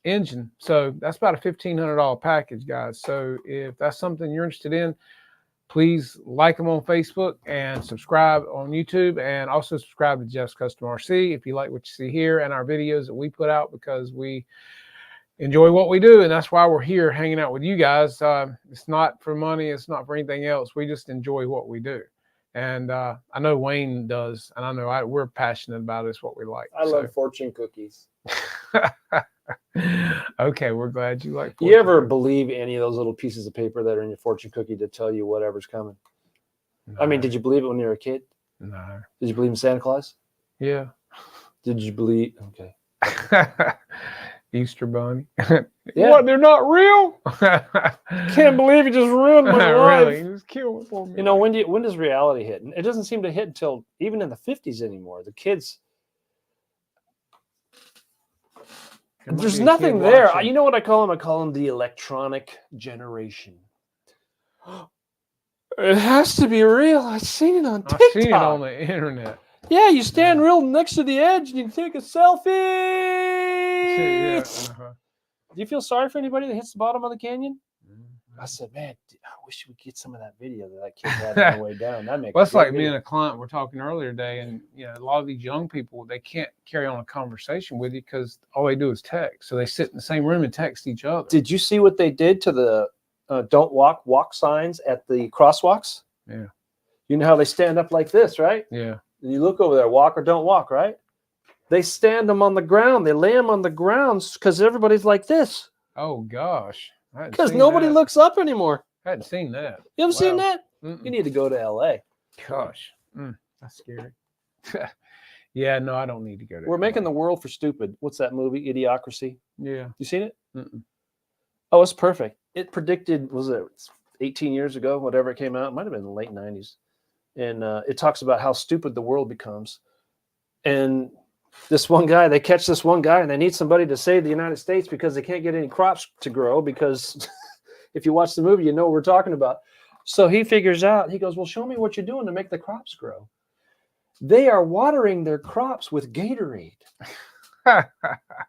engine. So that's about a $1,500 package, guys. So if that's something you're interested in, please like them on Facebook and subscribe on YouTube, and also subscribe to Jeff's Custom RC if you like what you see here and our videos that we put out, because we enjoy what we do, and that's why we're here hanging out with you guys. It's not for money, it's not for anything else. We just enjoy what we do, and I know Wayne does, and I know we're passionate about it. It's what we like. I love fortune cookies. Okay, we're glad you like. You ever believe any of those little pieces of paper that are in your fortune cookie to tell you whatever's coming? No. I mean, did you believe it when you were a kid? No. Did you believe in Santa Claus? Yeah. Did you believe? Okay. Easter Bunny. Yeah. What? They're not real? Can't believe you just ruined my life. Really? You just killed it for me. You know, when does reality hit? It doesn't seem to hit until even in the 50s anymore. The kids. There's nothing there. You know what I call them? I call them the electronic generation. It has to be real. I've seen it on TikTok. I've seen it on the internet. Yeah, you stand real next to the edge and you take a selfie. Yeah. Do you feel sorry for anybody that hits the bottom of the canyon? I said, man, I wish we could get some of that video that kid had on the way down. That makes. Well, that's like me and a client were talking earlier today, and a lot of these young people, they can't carry on a conversation with you because all they do is text. So they sit in the same room and text each other. Did you see what they did to the "Don't walk" signs at the crosswalks? Yeah. You know how they stand up like this, right? Yeah. And you look over there, walk or don't walk, right? They stand them on the ground. They lay them on the ground because everybody's like this. Oh gosh. Because nobody looks up anymore. I hadn't seen that. You haven't seen that? You need to go to LA. Gosh, that's scary. Yeah, no, I don't need to go to We're LA. making the world for stupid. What's that movie, Idiocracy? Yeah. You seen it? Mm-mm. Oh, it's perfect. It predicted, was it 18 years ago, whatever it came out? It might have been in the late 90s. And it talks about how stupid the world becomes. And this one guy, they catch this one guy and they need somebody to save the United States because they can't get any crops to grow, because if you watch the movie, you know what we're talking about. So he figures out, he goes, well, show me what you're doing to make the crops grow. They are watering their crops with Gatorade.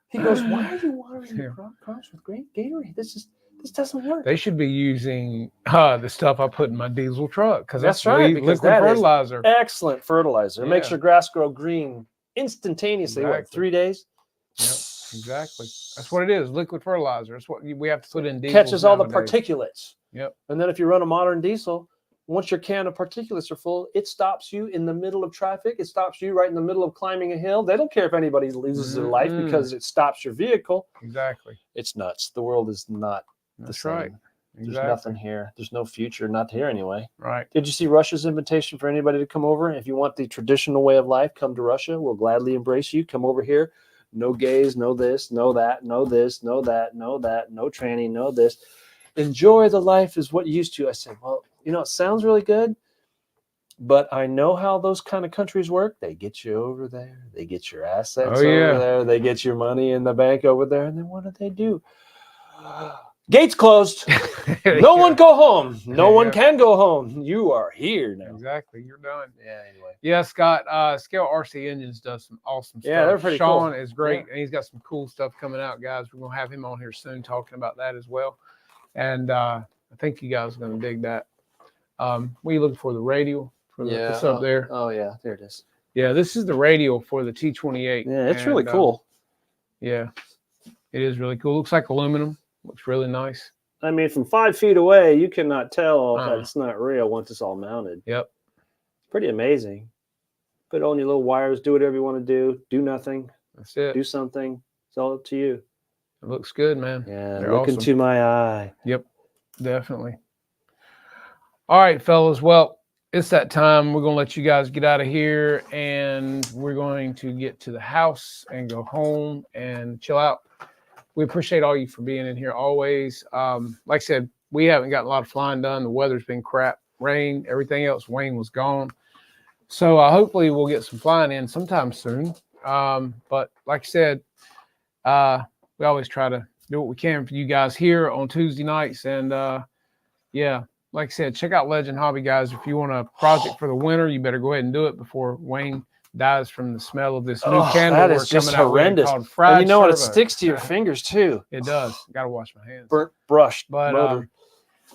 He goes, why are you watering your crops with Gatorade? This doesn't work. They should be using the stuff I put in my diesel truck, because that's right. Liquid fertilizer. Excellent fertilizer. It makes your grass grow green instantaneously. Exactly. What, 3 days? Yep, exactly. That's what it is. Liquid fertilizer. That's what we have to put in diesel. Catches all the particulates. Yep. And then if you run a modern diesel, once your can of particulates are full, it stops you in the middle of traffic. It stops you right in the middle of climbing a hill. They don't care if anybody loses their life because it stops your vehicle. Exactly. It's nuts. The world is not the same. Right. There's nothing here. There's no future, not here anyway. Right. Did you see Russia's invitation for anybody to come over? If you want the traditional way of life, come to Russia. We'll gladly embrace you. Come over here. No gays, no this, no that, no this, no that, no that, no tranny, no this. Enjoy the life is what you used to. I said, well, it sounds really good, but I know how those kind of countries work. They get you over there. They get your assets over there. They get your money in the bank over there. And then what do? Gates closed. No one go home. No one can go home. You are here now. Exactly. You're done. Yeah, anyway. Yeah, Scott, Scale RC Engines does some awesome stuff. Yeah, they're pretty Sean cool. is great, and he's got some cool stuff coming out, guys. We're going to have him on here soon talking about that as well. And I think you guys are going to dig that. What are you looking for? The radial? It's up there. Oh, yeah. There it is. Yeah, this is the radial for the T28. Yeah, it's really cool. Yeah, it is really cool. Looks like aluminum. Looks really nice. I mean, from 5 feet away, you cannot tell that it's not real once it's all mounted. Yep. Pretty amazing. Put on your little wires. Do whatever you want to do. Do nothing. That's it. Do something. It's all up to you. It looks good, man. Yeah, They're look awesome. into my eye. Yep, definitely. All right, fellas. Well, it's that time. We're going to let you guys get out of here, and we're going to get to the house and go home and chill out. We appreciate all you for being in here always. Like I said, we haven't got a lot of flying done. The weather's been crap, rain, everything else. Wayne was gone. So hopefully we'll get some flying in sometime soon. But like I said, we always try to do what we can for you guys here on Tuesday nights. And yeah, like I said, check out Legend Hobby, guys. If you want a project for the winter, you better go ahead and do it before Wayne dies from the smell of this new candle. That is just horrendous. Called Fried And you know what? It Servo. sticks to your fingers too. It does. Got to wash my hands. Burnt, brushed, But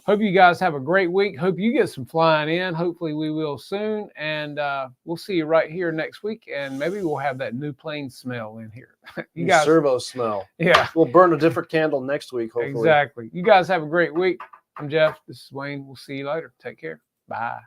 hope you guys have a great week. Hope you get some flying in. Hopefully we will soon. And we'll see you right here next week. And maybe we'll have that new plane smell in here. You guys, servo smell. Yeah. We'll burn a different candle next week, hopefully. Exactly. You guys have a great week. I'm Jeff. This is Wayne. We'll see you later. Take care. Bye.